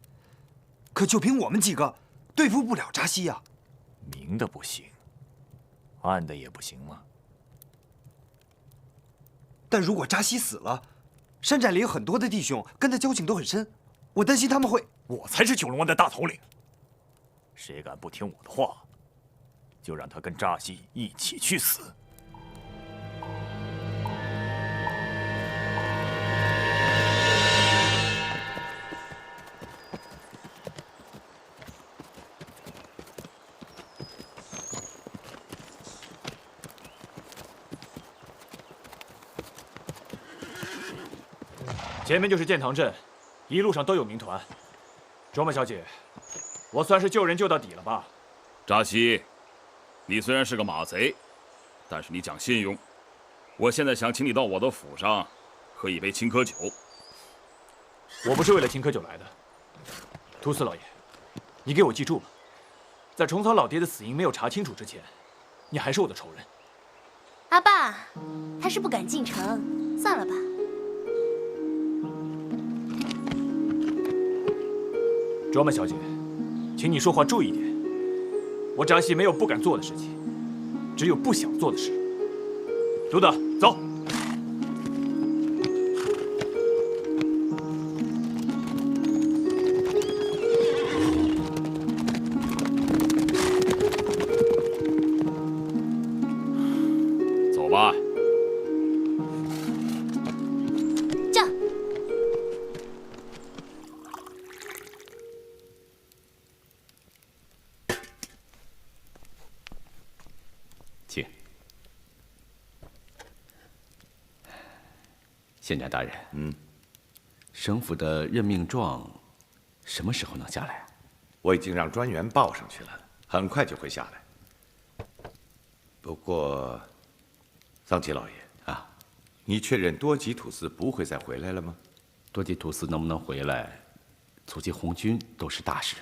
[SPEAKER 10] 可就凭我们几个，对付不了扎西呀。
[SPEAKER 5] 明的不行，暗的也不行吗？
[SPEAKER 10] 但如果扎西死了，山寨里有很多的弟兄跟他交情都很深，我担心他们会……
[SPEAKER 5] 我才是九龙湾的大头领，谁敢不听我的话，就让他跟扎西一起去死。
[SPEAKER 2] 前面就是建堂镇，一路上都有民团。卓玛小姐，我算是救人救到底了吧？
[SPEAKER 4] 扎西，你虽然是个马贼，但是你讲信用。我现在想请你到我的府上，喝一杯青稞酒。
[SPEAKER 2] 我不是为了青稞酒来的。图斯老爷，你给我记住了，在虫草老爹的死因没有查清楚之前，你还是我的仇人。
[SPEAKER 1] 阿爸，他是不敢进城，算了吧。
[SPEAKER 2] 卓曼小姐，请你说话注意点。我扎西没有不敢做的事情，只有不想做的事。卢德，走。
[SPEAKER 4] 走吧。
[SPEAKER 1] 这。
[SPEAKER 3] 请。县长大人，省府的任命状什么时候能下来？
[SPEAKER 8] 我已经让专员报上去了，很快就会下来。不过，桑奇老爷
[SPEAKER 3] 啊，
[SPEAKER 8] 你确认多吉土司不会再回来了吗？
[SPEAKER 3] 多吉土司能不能回来，促进红军都是大事。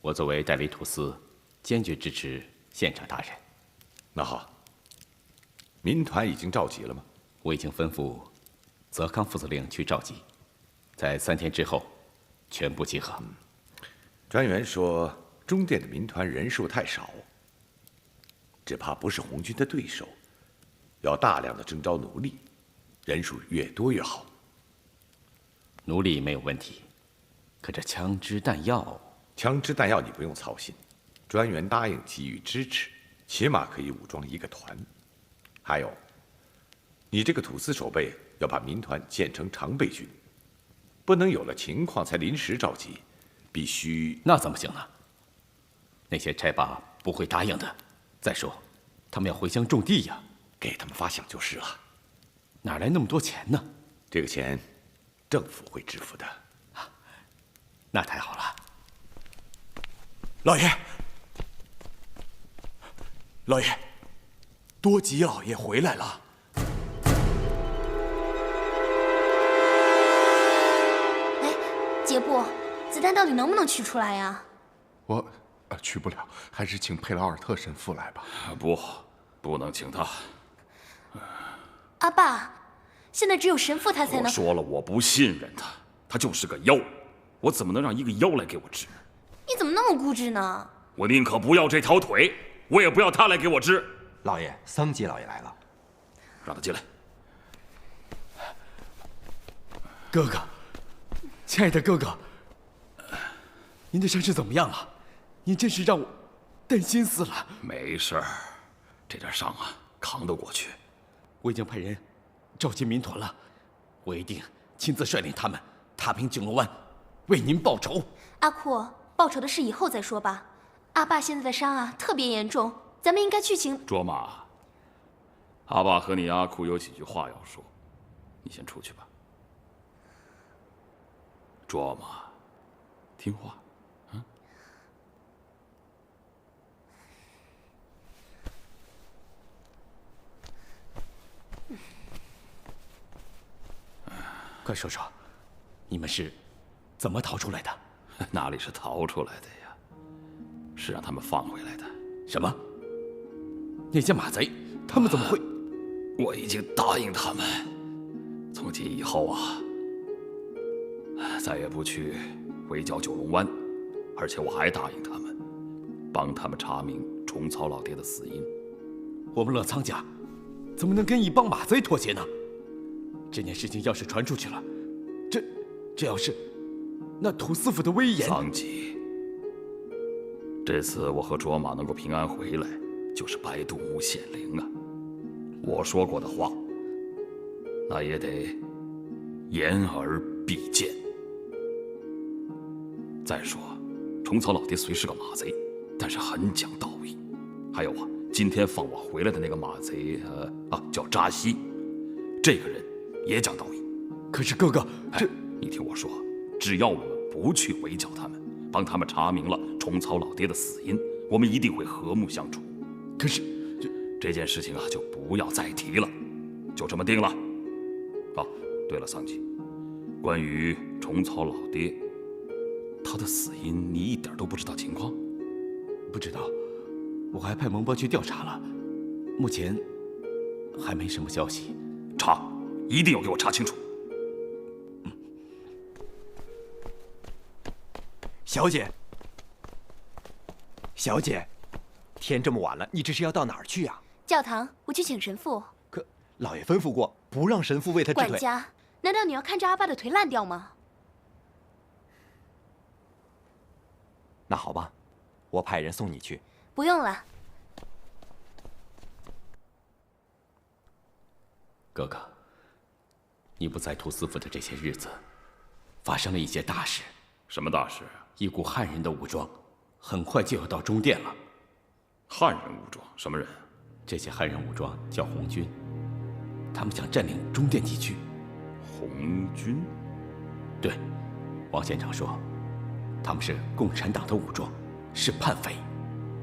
[SPEAKER 3] 我作为代理土司，坚决支持县长大人。
[SPEAKER 8] 那好，民团已经召集了吗？
[SPEAKER 3] 我已经吩咐泽康副司令去召集，在3天之后全部集合。
[SPEAKER 8] 专员说，中甸的民团人数太少，只怕不是红军的对手，要大量的征召奴隶，人数越多越好。
[SPEAKER 3] 奴隶没有问题，可这枪支弹药……
[SPEAKER 8] 枪支弹药你不用操心，专员答应给予支持，起码可以武装一个团。还有，你这个土司守备要把民团建成常备军，不能有了情况才临时召集，必须……
[SPEAKER 3] 那怎么行呢？那些差把不会答应的。再说，他们要回乡种地呀，
[SPEAKER 8] 给他们发饷就是了。
[SPEAKER 3] 哪来那么多钱呢？
[SPEAKER 8] 这个钱，政府会支付的。
[SPEAKER 3] 那太好了。
[SPEAKER 5] 老爷，老爷，多吉老爷回来了。
[SPEAKER 1] 哎，杰布，子弹到底能不能取出来呀？
[SPEAKER 11] 我去不了，还是请佩劳尔特神父来吧。
[SPEAKER 4] 不能请他。
[SPEAKER 1] 阿爸，现在只有神父他才能。
[SPEAKER 4] 我说了，我不信任他，他就是个妖，我怎么能让一个妖来给我治？
[SPEAKER 1] 你怎么那么固执呢？
[SPEAKER 4] 我宁可不要这条腿，我也不要他来给我治。
[SPEAKER 9] 老爷，桑吉老爷来了，
[SPEAKER 4] 让他进来。
[SPEAKER 3] 哥哥，亲爱的哥哥，您的伤势怎么样了？您真是让我担心死了。
[SPEAKER 4] 没事儿，这点伤啊，扛得过去。
[SPEAKER 3] 我已经派人召集民团了，我一定亲自率领他们踏平景龙湾，为您报仇。
[SPEAKER 1] 阿库，报仇的事以后再说吧。阿爸现在的伤啊特别严重，咱们应该去请。
[SPEAKER 4] 卓玛，阿爸和你阿库有几句话要说，你先出去吧。卓玛，听话。
[SPEAKER 3] 快说说，你们是怎么逃出来的？
[SPEAKER 4] 哪里是逃出来的呀？是让他们放回来的。
[SPEAKER 3] 什么？那些马贼，他们怎么会？
[SPEAKER 4] 我已经答应他们，从今以后啊，再也不去围剿九龙湾，而且我还答应他们，帮他们查明虫草老爹的死因。
[SPEAKER 3] 我们乐仓家怎么能跟一帮马贼妥协呢？这件事情要是传出去了，这要是那土司府的威严……
[SPEAKER 4] 桑吉，这次我和卓玛能够平安回来，就是白度母显灵啊！我说过的话，那也得言而必见。再说，虫草老爹虽是个马贼，但是很讲道义。还有啊，今天放我回来的那个马贼，叫扎西，这个人也讲道义。
[SPEAKER 3] 可是哥哥，
[SPEAKER 4] 你听我说，只要我们不去围剿他们，帮他们查明了虫草老爹的死因，我们一定会和睦相处。
[SPEAKER 3] 可是
[SPEAKER 4] 这件事情啊，就不要再提了，就这么定了。哦，对了，桑吉，关于虫草老爹，他的死因你一点都不知道情况？
[SPEAKER 3] 不知道，我还派蒙波去调查了，目前还没什么消息。
[SPEAKER 4] 查，一定要给我查清楚。
[SPEAKER 10] 小姐，小姐，天这么晚了，你这是要到哪儿去呀？
[SPEAKER 1] 教堂，我去请神父。
[SPEAKER 10] 可老爷吩咐过，不让神父为他治腿。
[SPEAKER 1] 管家，难道你要看着阿爸的腿烂掉吗？
[SPEAKER 9] 那好吧，我派人送你去。
[SPEAKER 1] 不用了。
[SPEAKER 3] 哥哥，你不在土司府的这些日子，发生了一些大事。
[SPEAKER 4] 什么大事？
[SPEAKER 3] 一股汉人的武装，很快就要到中殿了。
[SPEAKER 4] 汉人武装？什么人？
[SPEAKER 3] 这些汉人武装叫红军，他们想占领中殿地区。
[SPEAKER 4] 红军？
[SPEAKER 3] 对，王县长说，他们是共产党的武装，是叛匪，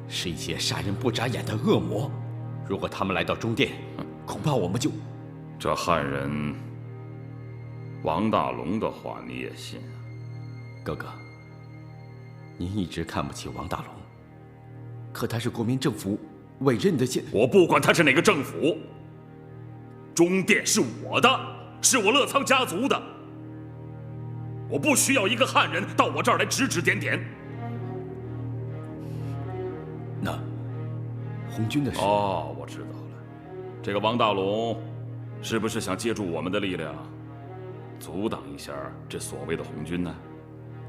[SPEAKER 3] 是一些杀人不眨眼的恶魔。如果他们来到中殿，恐怕我们就……
[SPEAKER 4] 这汉人王大龙的话你也信啊？
[SPEAKER 3] 哥哥，您一直看不起王大龙，可他是国民政府委任的县……
[SPEAKER 4] 我不管他是哪个政府，中殿是我的，是我乐仓家族的，我不需要一个汉人到我这儿来指指点点。
[SPEAKER 3] 那红军的事……
[SPEAKER 4] 哦，我知道了，这个王大龙是不是想借助我们的力量，阻挡一下这所谓的红军呢？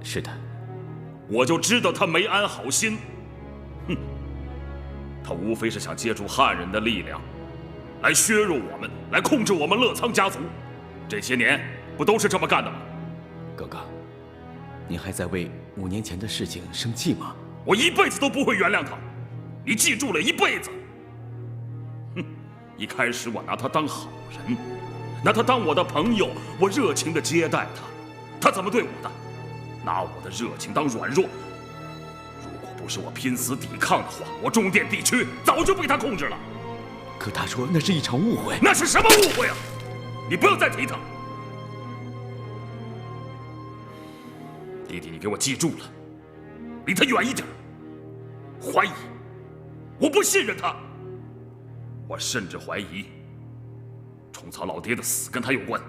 [SPEAKER 3] 是的，
[SPEAKER 4] 我就知道他没安好心。哼，他无非是想借助汉人的力量，来削弱我们，来控制我们乐仓家族。这些年不都是这么干的吗？
[SPEAKER 3] 哥哥，您还在为5年前的事情生气吗？
[SPEAKER 4] 我一辈子都不会原谅他，你记住了，一辈子。哼，一开始我拿他当好人，拿他当我的朋友，我热情地接待他，他怎么对我的？拿我的热情当软弱。如果不是我拼死抵抗的话，我中殿地区早就被他控制了。
[SPEAKER 3] 可他说那是一场误会。
[SPEAKER 4] 那是什么误会啊？你不要再提他。弟弟，你给我记住了，离他远一点。怀疑，我不信任他，我甚至怀疑虫草老爹的死跟他有关。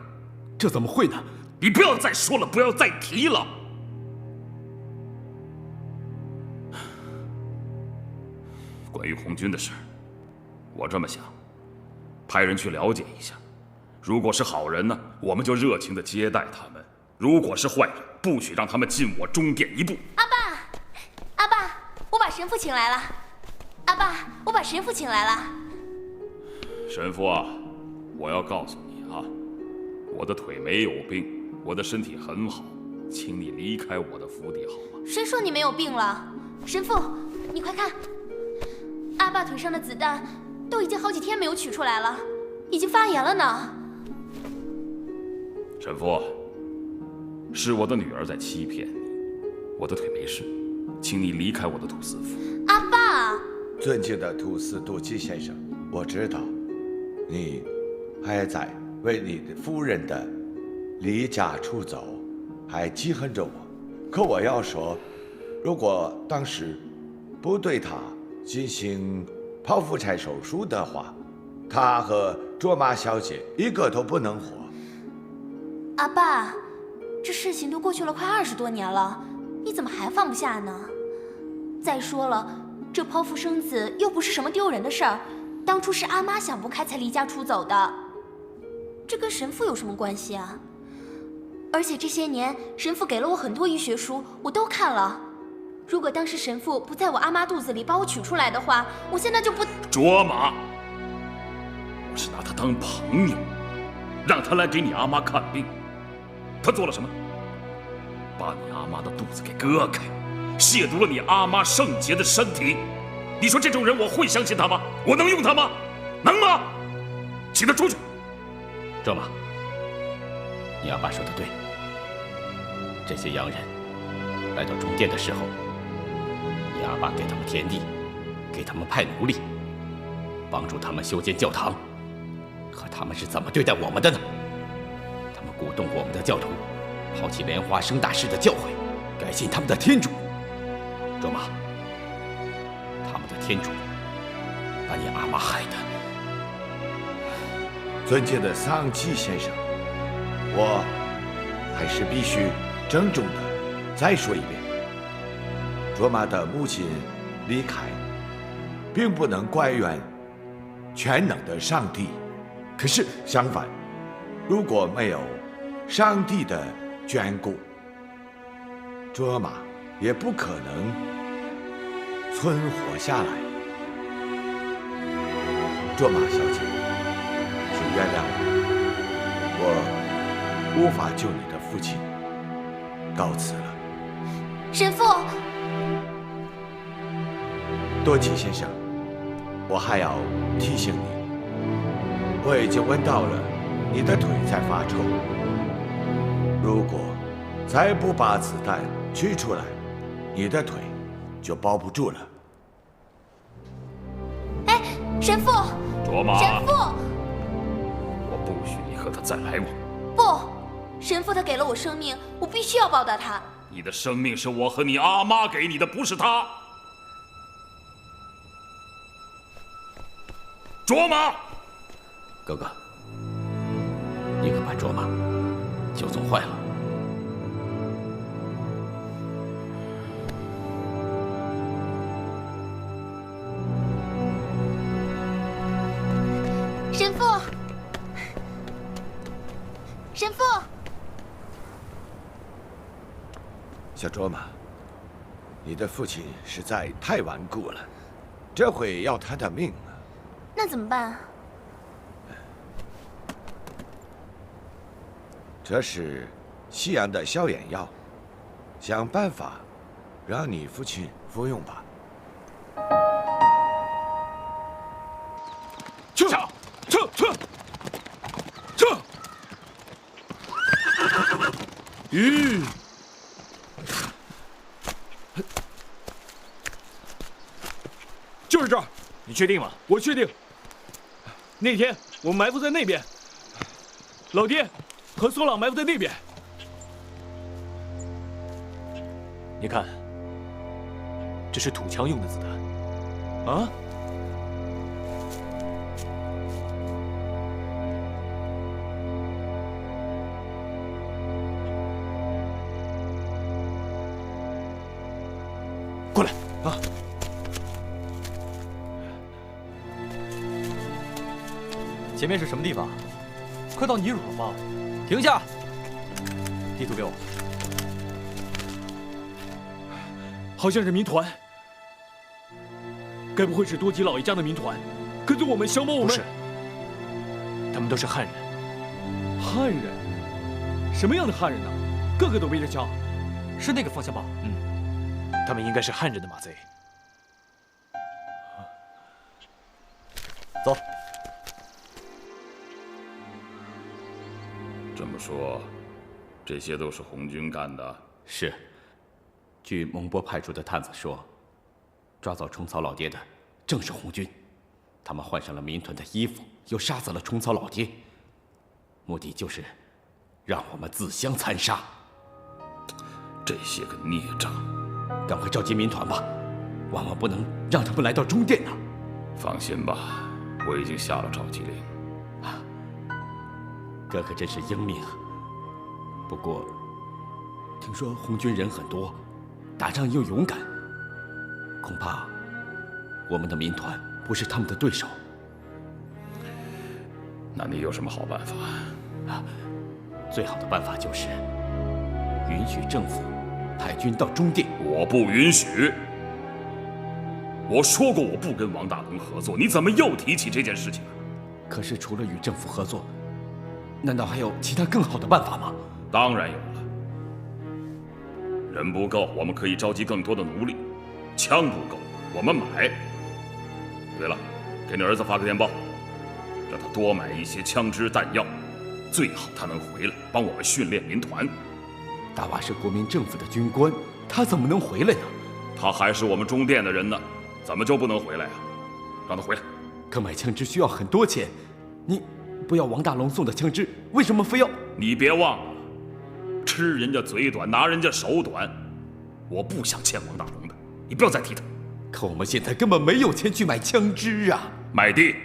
[SPEAKER 3] 这怎么会呢？
[SPEAKER 4] 你不要再说了，不要再提了。关于红军的事，我这么想，派人去了解一下。如果是好人呢，我们就热情地接待他们；如果是坏人，不许让他们进我中殿一步。
[SPEAKER 1] 阿爸，阿爸，我把神父请来了。阿爸，我把神父请来了。
[SPEAKER 4] 神父啊，我要告诉你啊，我的腿没有病，我的身体很好，请你离开我的府邸好吗？
[SPEAKER 1] 谁说你没有病了？神父，你快看，阿爸腿上的子弹都已经好几天没有取出来了，已经发炎了呢。
[SPEAKER 4] 神父，是我的女儿在欺骗你，我的腿没事，请你离开我的土司府。
[SPEAKER 1] 阿爸，
[SPEAKER 8] 尊敬的土司杜基先生，我知道你还在为你的夫人的离家出走还记恨着我，可我要说，如果当时不对她进行剖腹产手术的话，她和卓玛小姐一个都不能活。
[SPEAKER 1] 阿爸，这事情都过去了快20多年了，你怎么还放不下呢？再说了，这剖腹生子又不是什么丢人的事儿，当初是阿妈想不开才离家出走的，这跟神父有什么关系啊？而且这些年，神父给了我很多医学书，我都看了。如果当时神父不在我阿妈肚子里把我取出来的话，我现在就不……
[SPEAKER 4] 卓玛，我是拿他当朋友，让他来给你阿妈看病。他做了什么？把你阿妈的肚子给割开，亵渎了你阿妈圣洁的身体。你说这种人我会相信他吗？我能用他吗？能吗？请他出去。
[SPEAKER 3] 卓玛，你阿爸说的对，这些洋人来到中殿的时候，你阿爸给他们田地，给他们派奴隶，帮助他们修建教堂。可他们是怎么对待我们的呢？他们鼓动我们的教徒抛弃莲花生大师的教诲，改信他们的天主。卓玛，他们的天主把你阿妈害的。
[SPEAKER 8] 尊敬的桑基先生，我还是必须郑重的再说一遍，卓玛的母亲离开，并不能怪怨全能的上帝。可是相反，如果没有上帝的眷顾，卓玛也不可能存活下来。卓玛小姐，请原谅我，我无法救你的父亲，告辞了。
[SPEAKER 1] 神父，
[SPEAKER 8] 多奇先生，我还要提醒你，我已经闻到了你的腿在发臭。如果再不把子弹取出来，你的腿就保不住了。
[SPEAKER 1] 哎，神父，
[SPEAKER 4] 卓玛，
[SPEAKER 1] 神父，
[SPEAKER 4] 我不许你和他再来往。
[SPEAKER 1] 不，神父他给了我生命，我必须要报答他。
[SPEAKER 4] 你的生命是我和你阿妈给你的，不是他。卓玛，
[SPEAKER 3] 哥哥，你可把卓玛教纵坏了。
[SPEAKER 1] 神父，神父，
[SPEAKER 8] 小卓玛，你的父亲实在太顽固了，这会要他的命啊！
[SPEAKER 1] 那怎么办？
[SPEAKER 8] 这是西洋的消炎药，想办法让你父亲服用吧。
[SPEAKER 7] 撤！咦，就是这儿。
[SPEAKER 2] 你确定吗？
[SPEAKER 7] 我确定。那天我埋伏在那边，老爹和索朗埋伏在那边。
[SPEAKER 2] 你看，这是土枪用的子弹，啊？过来啊！
[SPEAKER 5] 前面是什么地方？快到泥土吗？停下！地图给我。
[SPEAKER 7] 好像是民团，该不会是多吉老爷家的民团，跟踪我们，消磨我们？
[SPEAKER 2] 不是，他们都是汉人。
[SPEAKER 7] 汉人？什么样的汉人呢？个个都背着枪，
[SPEAKER 5] 是那个方向吧？
[SPEAKER 2] 他们应该是汉人的马贼。
[SPEAKER 5] 走。
[SPEAKER 4] 这么说，这些都是红军干的？
[SPEAKER 3] 是。据蒙波派出的探子说，抓走虫草老爹的正是红军，他们换上了民团的衣服，又杀死了虫草老爹，目的就是让我们自相残杀。
[SPEAKER 4] 这些个孽障！
[SPEAKER 3] 赶快召集民团吧，万万不能让他们来到中殿那儿。
[SPEAKER 4] 放心吧，我已经下了召集令。
[SPEAKER 3] 哥哥真是英明啊！不过，听说红军人很多，打仗又勇敢，恐怕我们的民团不是他们的对手。
[SPEAKER 4] 那你有什么好办法？
[SPEAKER 3] 最好的办法就是允许政府派军到中殿。
[SPEAKER 4] 我不允许！我说过我不跟王大龙合作，你怎么又提起这件事情了？
[SPEAKER 3] 可是除了与政府合作，难道还有其他更好的办法吗？
[SPEAKER 4] 当然有了。人不够，我们可以召集更多的奴隶；枪不够，我们买。对了，给你儿子发个电报，让他多买一些枪支弹药，最好他能回来帮我们训练民团。
[SPEAKER 3] 大瓦是国民政府的军官，他怎么能回来呢？
[SPEAKER 4] 他还是我们中殿的人呢，怎么就不能回来啊？让他回来。
[SPEAKER 3] 可买枪支需要很多钱，你不要王大龙送的枪支，为什么非要？
[SPEAKER 4] 你别忘了，吃人家嘴短，拿人家手短。我不想欠王大龙的，你不要再提他。
[SPEAKER 3] 可我们现在根本没有钱去买枪支啊！
[SPEAKER 4] 买地，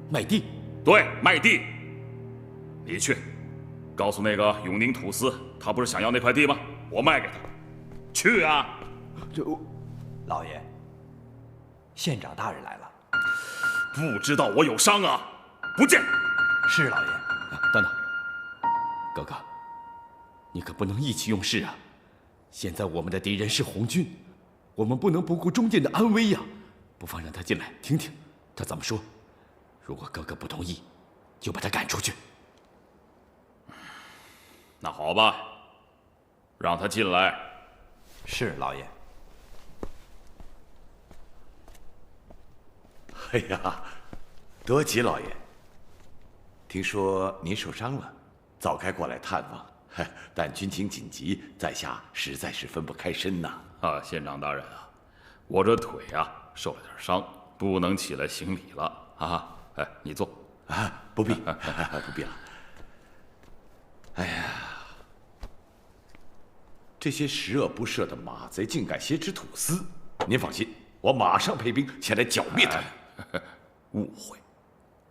[SPEAKER 3] 买地，
[SPEAKER 4] 对，卖地。你去，告诉那个永宁土司，他不是想要那块地吗？我卖给他。去啊！
[SPEAKER 10] 老爷，县长大人来了。
[SPEAKER 4] 不知道我有伤啊！不见。
[SPEAKER 10] 是老爷。
[SPEAKER 3] 等等，哥哥，你可不能意气用事啊！现在我们的敌人是红军，我们不能不顾中殿的安危呀！不妨让他进来听听他怎么说。如果哥哥不同意，就把他赶出去。
[SPEAKER 4] 那好吧，让他进来。
[SPEAKER 10] 是老爷。
[SPEAKER 8] 哎呀，多吉老爷，听说您受伤了，早该过来探望，但军情紧急，在下实在是分不开身呐。
[SPEAKER 4] 啊，县长大人啊，我这腿啊受了点伤，不能起来行礼了啊。哎，你坐
[SPEAKER 8] 啊，不必，不必了。哎呀，这些十恶不赦的马贼竟敢挟持土司！您放心，我马上派兵前来剿灭他们。
[SPEAKER 4] 误会，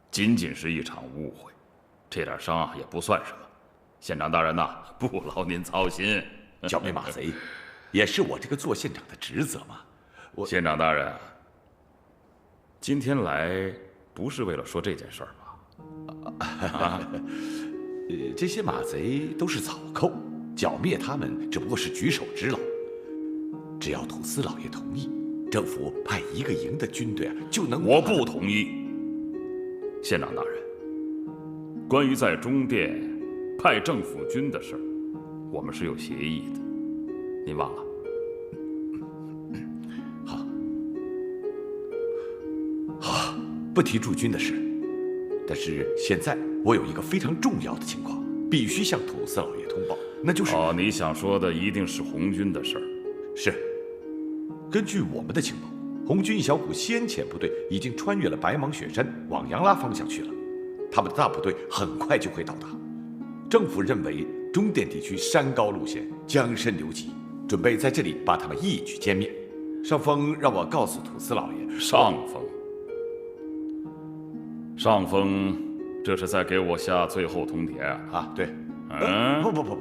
[SPEAKER 4] 仅仅是一场误会，这点伤啊也不算什么。县长大人呐，不劳您操心。
[SPEAKER 8] 剿灭马贼，也是我这个做县长的职责嘛。
[SPEAKER 4] 县长大人，今天来不是为了说这件事儿吧？
[SPEAKER 8] 这些马贼都是草寇，剿灭他们只不过是举手之劳。只要土司老爷同意，政府派1个营的军队就能。
[SPEAKER 4] 我不同意。县长大人，关于在中殿派政府军的事儿，我们是有协议的，您忘了？
[SPEAKER 8] 好，不提驻军的事。但是现在我有一个非常重要的情况，必须向土司老爷通报，那就是……
[SPEAKER 4] 哦，你想说的一定是红军的事儿。
[SPEAKER 8] 是。根据我们的情报，红军一小股先遣部队已经穿越了白芒雪山，往杨拉方向去了。他们的大部队很快就会到达。政府认为中甸地区山高路险，江深流急，准备在这里把他们一举歼灭。上峰让我告诉土司老爷，
[SPEAKER 4] 上峰，这是在给我下最后通牒啊！
[SPEAKER 8] 啊，对，不，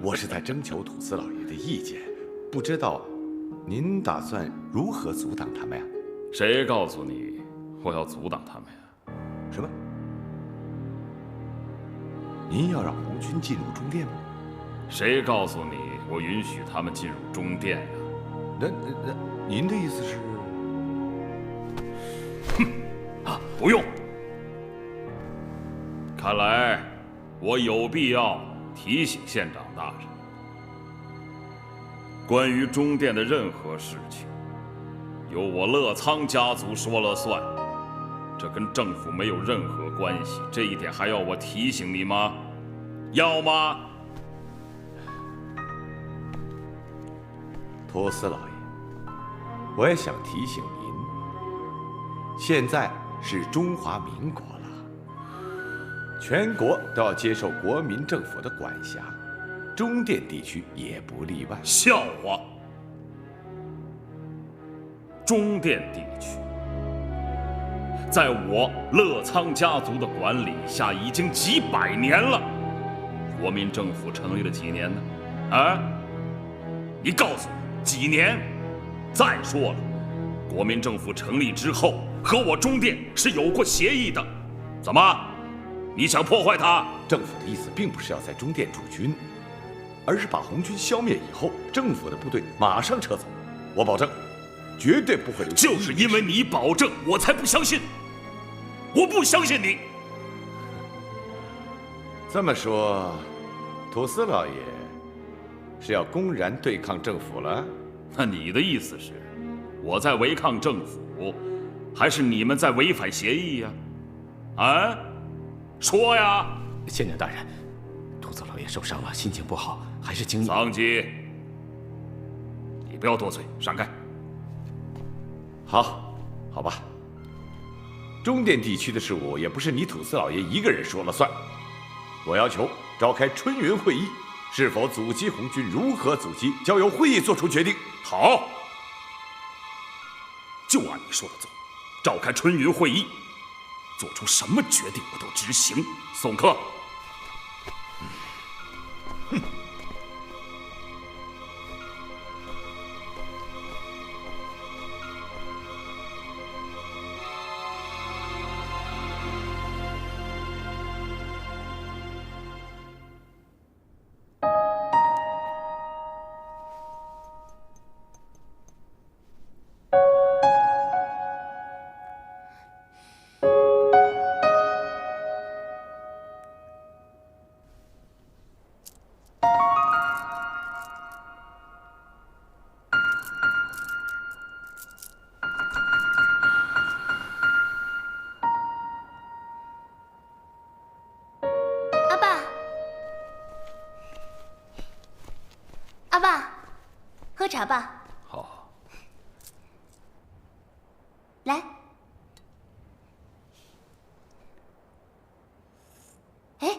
[SPEAKER 8] 我是在征求土司老爷的意见，不知道您打算如何阻挡他们呀？
[SPEAKER 4] 谁告诉你我要阻挡他们呀？
[SPEAKER 8] 什么？您要让红军进入中殿吗？
[SPEAKER 4] 谁告诉你我允许他们进入中殿呀？
[SPEAKER 8] 那您的意思是？
[SPEAKER 4] 不用。看来我有必要提醒县长大人，关于中殿的任何事情，由我乐仓家族说了算，这跟政府没有任何关系。这一点还要我提醒你吗？要吗？
[SPEAKER 8] 土司老爷，我也想提醒您，现在是中华民国了，全国都要接受国民政府的管辖，中甸地区也不例外。
[SPEAKER 4] 笑话！中甸地区在我乐仓家族的管理下已经几百年了。国民政府成立了几年呢？啊？你告诉我几年？再说了，国民政府成立之后和我中甸是有过协议的，怎么？你想破坏它？
[SPEAKER 8] 政府的意思并不是要在中甸驻军，而是把红军消灭以后，政府的部队马上撤走。我保证，绝对不会留。
[SPEAKER 4] 就是因为你保证，我才不相信。我不相信你。
[SPEAKER 8] 这么说，土司老爷是要公然对抗政府了？
[SPEAKER 4] 那你的意思是，我在违抗政府，还是你们在违反协议呀？啊？说呀！
[SPEAKER 3] 县长大人，土司老爷受伤了，心情不好，还是请你。
[SPEAKER 4] 桑基，你不要多嘴，闪开。
[SPEAKER 8] 好吧。中甸地区的事务也不是你土司老爷一个人说了算。我要求召开春云会议，是否阻击红军，如何阻击，交由会议做出决定。
[SPEAKER 4] 好，就按你说的做，召开春云会议，做出什么决定我都执行。送客。
[SPEAKER 1] 阿爸，喝茶吧。
[SPEAKER 4] 好。
[SPEAKER 1] 来。哎，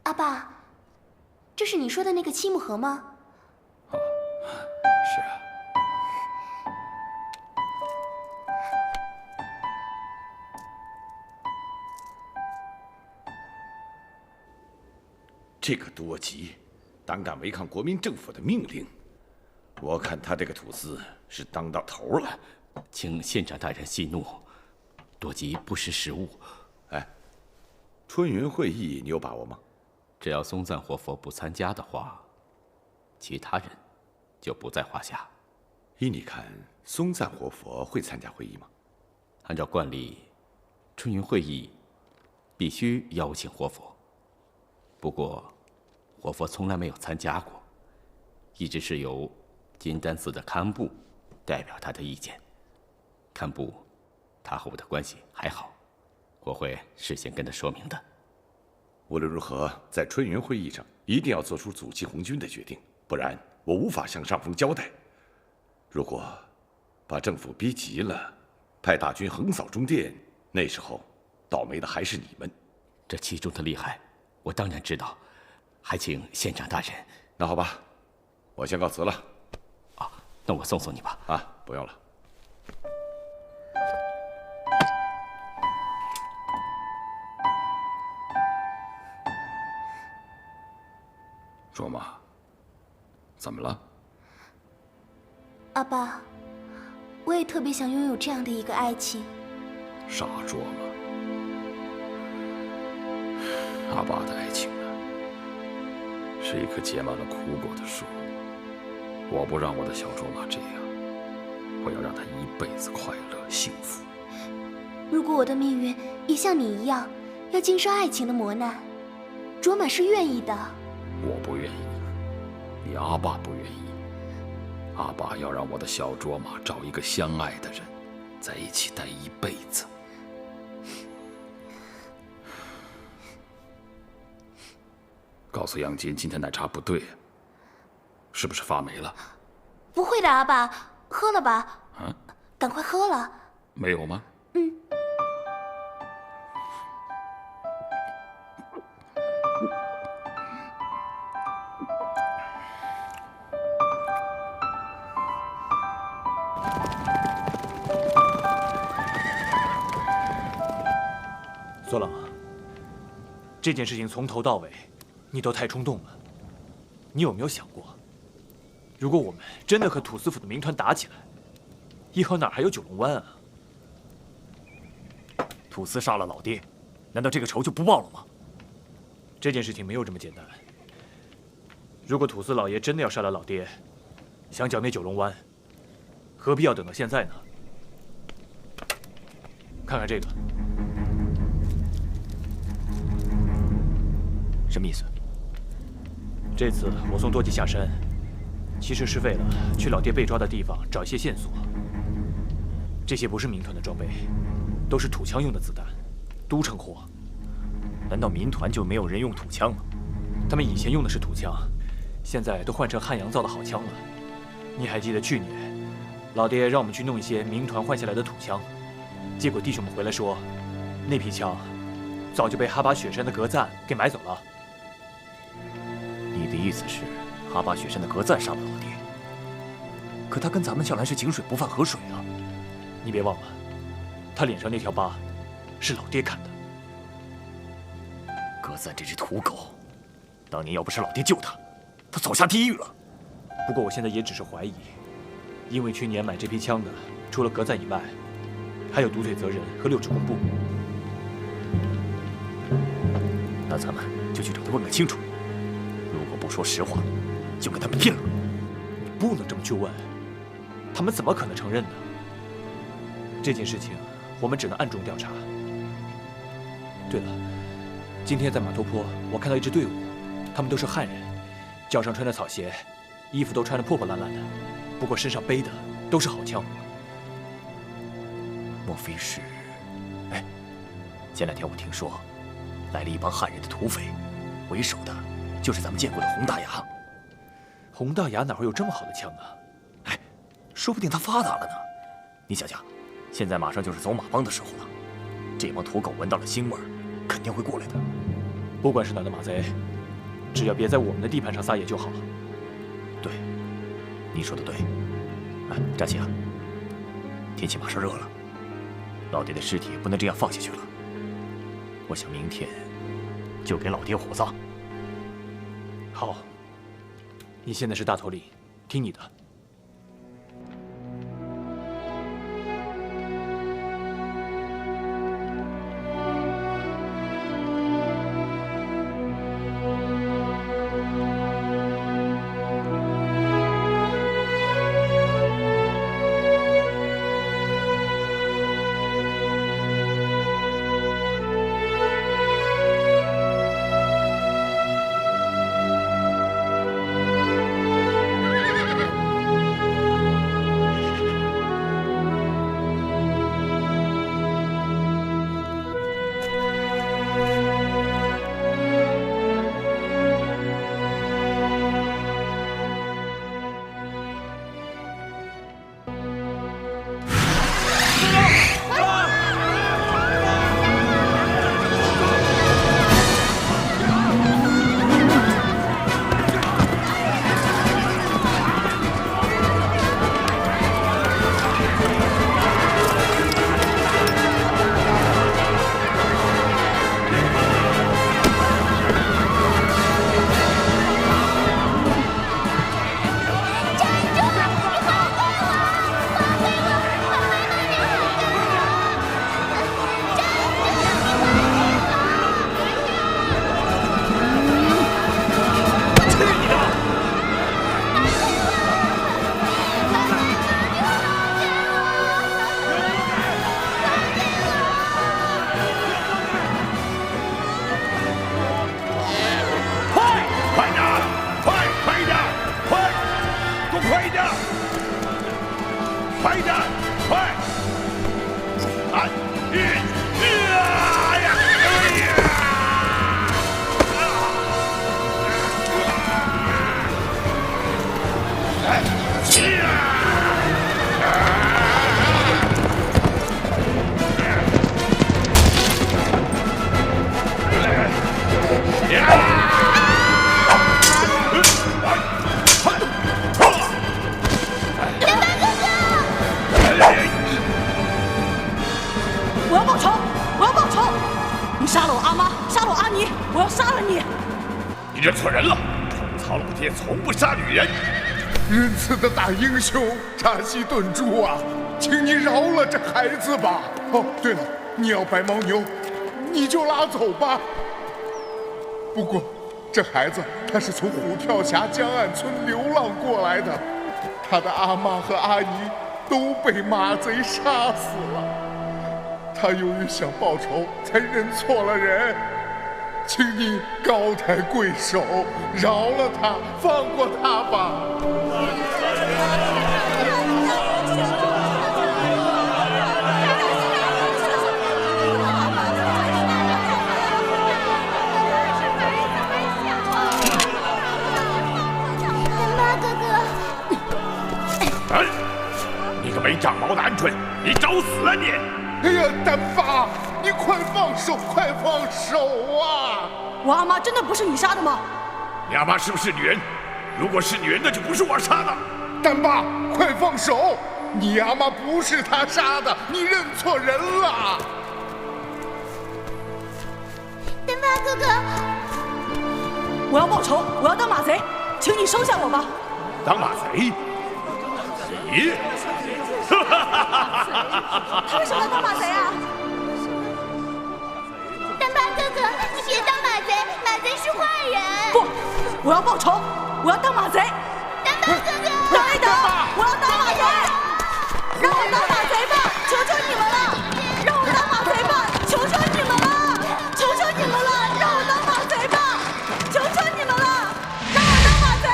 [SPEAKER 1] 阿爸，这是你说的那个七木盒吗？
[SPEAKER 4] 是啊。
[SPEAKER 8] 这个多吉胆敢违抗国民政府的命令，我看他这个土司是当到头了。
[SPEAKER 3] 请县长大人息怒，多吉不识时务。
[SPEAKER 8] 哎，春云会议你有把握吗？
[SPEAKER 3] 只要松赞活佛不参加的话，其他人就不在话下。
[SPEAKER 8] 依你看，松赞活佛会参加会议吗？
[SPEAKER 3] 按照惯例，春云会议必须邀请活佛，不过活佛从来没有参加过，一直是由金丹寺的堪布代表他的意见。堪布，他和我的关系还好，我会事先跟他说明的。
[SPEAKER 8] 无论如何，在春云会议上一定要做出阻击红军的决定，不然我无法向上峰交代。如果把政府逼急了，派大军横扫中甸，那时候倒霉的还是你们。
[SPEAKER 3] 这其中的厉害，我当然知道，还请县长大人
[SPEAKER 8] 那好吧，我先告辞了。
[SPEAKER 3] 啊，那我送送你吧。
[SPEAKER 8] 啊，不用了。卓玛，怎么了？
[SPEAKER 1] 阿爸，我也特别想拥有这样的一个爱情。
[SPEAKER 4] 傻卓玛，阿爸的爱情呢，是一棵结满了苦果的树。我不让我的小卓玛这样，我要让她一辈子快乐幸福。
[SPEAKER 1] 如果我的命运也像你一样，要经受爱情的磨难，卓玛是愿意的。
[SPEAKER 4] 我不愿意，你阿爸不愿意。阿爸要让我的小卓玛找一个相爱的人，在一起待一辈子。告诉杨金，今天奶茶不对，是不是发霉了？
[SPEAKER 1] 不会的，阿爸，喝了吧。
[SPEAKER 4] 啊？
[SPEAKER 1] 赶快喝了。
[SPEAKER 4] 没有吗？
[SPEAKER 1] 嗯。
[SPEAKER 2] 索朗，这件事情从头到尾，你都太冲动了。你有没有想过，如果我们真的和土司府的民团打起来，以后哪还有九龙湾啊？
[SPEAKER 5] 土司杀了老爹，难道这个仇就不报了吗？
[SPEAKER 2] 这件事情没有这么简单。如果土司老爷真的要杀了老爹，想剿灭九龙湾，何必要等到现在呢？看看这个。
[SPEAKER 5] 什么意思？
[SPEAKER 2] 这次我送多吉下山，其实是为了去老爹被抓的地方找一些线索。这些不是民团的装备，都是土枪用的子弹，都城货。
[SPEAKER 5] 难道民团就没有人用土枪吗？
[SPEAKER 2] 他们以前用的是土枪，现在都换成汉阳造的好枪了。你还记得去年，老爹让我们去弄一些民团换下来的土枪，结果弟兄们回来说，那批枪早就被哈巴雪山的格赞给买走了。
[SPEAKER 5] 你的意思是，哈巴雪山的格赞杀了老爹？可他跟咱们向来是井水不犯河水啊！
[SPEAKER 2] 你别忘了，他脸上那条疤，是老爹砍的。
[SPEAKER 5] 格赞这只土狗，当年要不是老爹救他，他早下地狱了。
[SPEAKER 2] 不过我现在也只是怀疑，因为去年买这批枪的，除了格赞以外，还有独腿泽人和六指工部。
[SPEAKER 5] 那咱们就去找他问个清楚。如果不说实话，就跟他们拼了！
[SPEAKER 2] 你不能这么去问，他们怎么可能承认呢？这件事情我们只能暗中调查。对了，今天在码头坡，我看到一支队伍，他们都是汉人，脚上穿着草鞋，衣服都穿得破破烂烂的，不过身上背的都是好枪。
[SPEAKER 5] 莫非是？哎，前两天我听说，来了一帮汉人的土匪，为首的就是咱们见过的洪大牙。
[SPEAKER 2] 洪大牙哪会有这么好的枪啊？
[SPEAKER 5] 哎，说不定他发达了呢。你想想，现在马上就是走马帮的时候了，这帮土狗闻到了腥味儿，肯定会过来的。
[SPEAKER 2] 不管是哪的马贼，只要别在我们的地盘上撒野就好。
[SPEAKER 5] 对，你说的对。哎，扎西啊，天气马上热了，老爹的尸体不能这样放下去了。我想明天就给老爹火葬。
[SPEAKER 2] 好，你现在是大头领，听你的。
[SPEAKER 12] 我要报仇！我要报仇！你杀了我阿妈，杀了我阿尼，我要杀了你！
[SPEAKER 8] 你认错人了，曹老爹从不杀女人。
[SPEAKER 11] 仁慈的大英雄扎西顿珠啊，请你饶了这孩子吧。哦，对了，你要白牦牛，你就拉走吧。不过，这孩子他是从虎跳峡江岸村流浪过来的，他的阿妈和阿姨都被马贼杀死了。他由于想报仇，才认错了人。请你高抬贵手，饶了他，放过他吧。
[SPEAKER 8] 你个没长毛的鹌鹑，你找死啊你！
[SPEAKER 11] 哎呀，丹巴，你快放手，快放手啊！
[SPEAKER 12] 我阿妈真的不是你杀的吗？
[SPEAKER 8] 你阿妈是不是女人？如果是女人，那就不是我杀的。
[SPEAKER 11] 丹巴，快放手！你阿妈不是他杀的，你认错人了。
[SPEAKER 1] 丹巴哥哥，
[SPEAKER 12] 我要报仇，我要当马贼，请你收下我吧。
[SPEAKER 8] 当马贼？你？
[SPEAKER 12] 他为什么要当马贼啊？
[SPEAKER 1] 丹巴哥哥，你别当马贼，马贼是坏人。
[SPEAKER 12] 不，我要报仇，我要当马贼。
[SPEAKER 1] 丹巴哥哥，
[SPEAKER 12] 等一等，我要当马贼，让我当马贼吧，求求你们了，让我当马贼吧，求求你们了，求求你们了，让我当马贼吧，求求你们了，让我当马贼。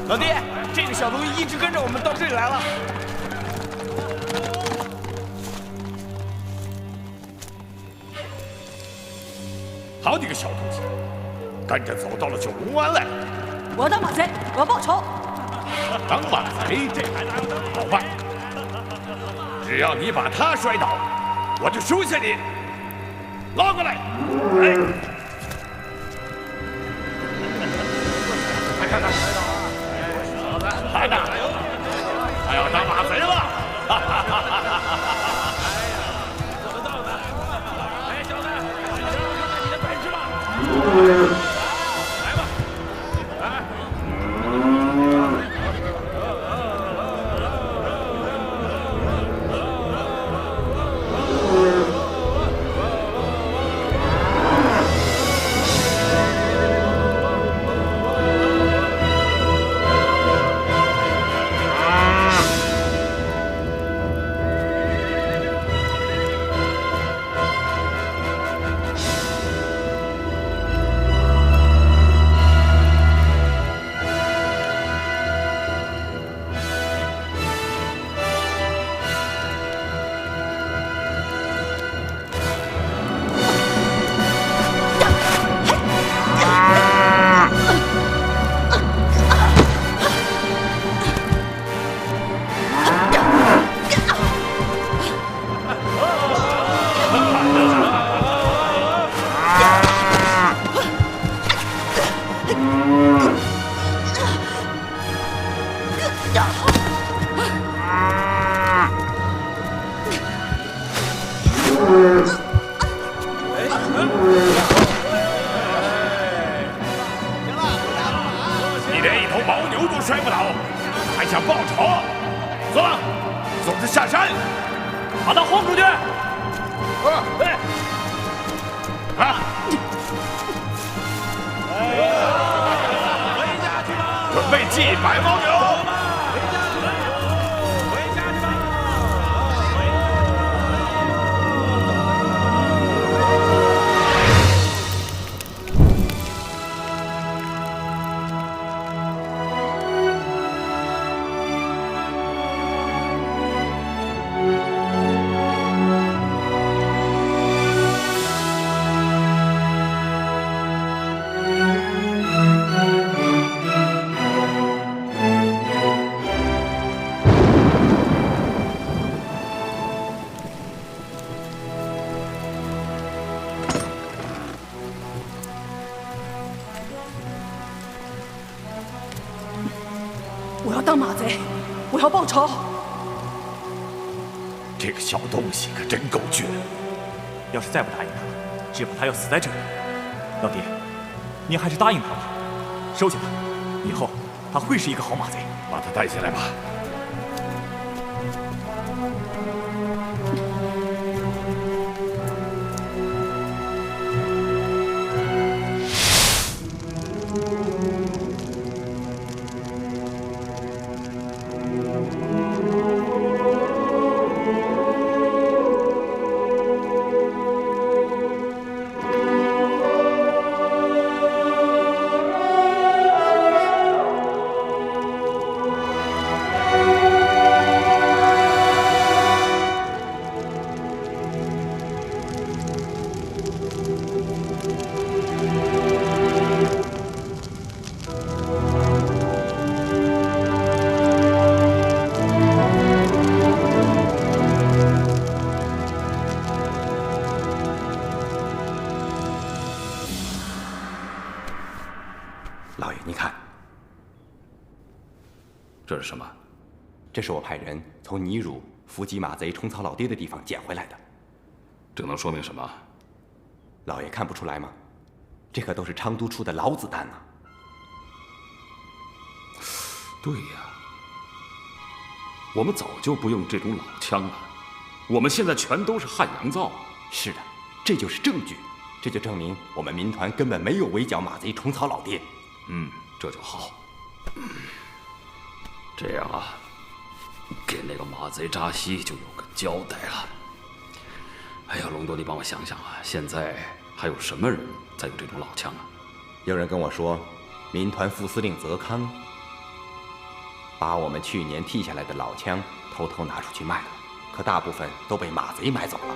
[SPEAKER 2] 老爹，这个小东西一直跟着我们到这里来了。
[SPEAKER 8] 好你个小东西，跟着走到了九龙湾来。
[SPEAKER 12] 我要当马贼，我要报仇。
[SPEAKER 8] 当马贼，这好办。只要你把他摔倒，我就收下你。拉过来。哎。看，孩子，他要当马贼了！哈哈哈哈哈！怎么造的？哎，小子，你看你的本事吧！来吧，来！你连一头牦牛都摔不倒，还想报仇？走了，送他下山。
[SPEAKER 5] 把他轰出去！
[SPEAKER 11] 对。啊！
[SPEAKER 4] 回家去吧！准备祭白牦牛。
[SPEAKER 12] 我要当马贼，我要报仇。
[SPEAKER 8] 这个小东西可真够倔。
[SPEAKER 5] 要是再不答应他，只怕他要死在这里。老爹，您还是答应他吧，收下他，以后他会是一个好马贼。
[SPEAKER 8] 把他带下来吧。
[SPEAKER 9] 老爷，您看，
[SPEAKER 3] 这是什么？
[SPEAKER 9] 这是我派人从尼汝伏击马贼虫草老爹的地方捡回来的。
[SPEAKER 3] 这能说明什么？
[SPEAKER 9] 老爷看不出来吗？这可都是昌都出的老子弹呐！
[SPEAKER 3] 对呀，我们早就不用这种老枪了，我们现在全都是汉阳造。
[SPEAKER 9] 是的，这就是证据，这就证明我们民团根本没有围剿马贼虫草老爹。
[SPEAKER 3] 这就好。这样啊，给那个马贼扎西就有个交代了。哎呀，隆多，你帮我想想啊，现在还有什么人在用这种老枪啊？
[SPEAKER 9] 有人跟我说，民团副司令泽康把我们去年替下来的老枪偷偷拿出去卖了，可大部分都被马贼买走了。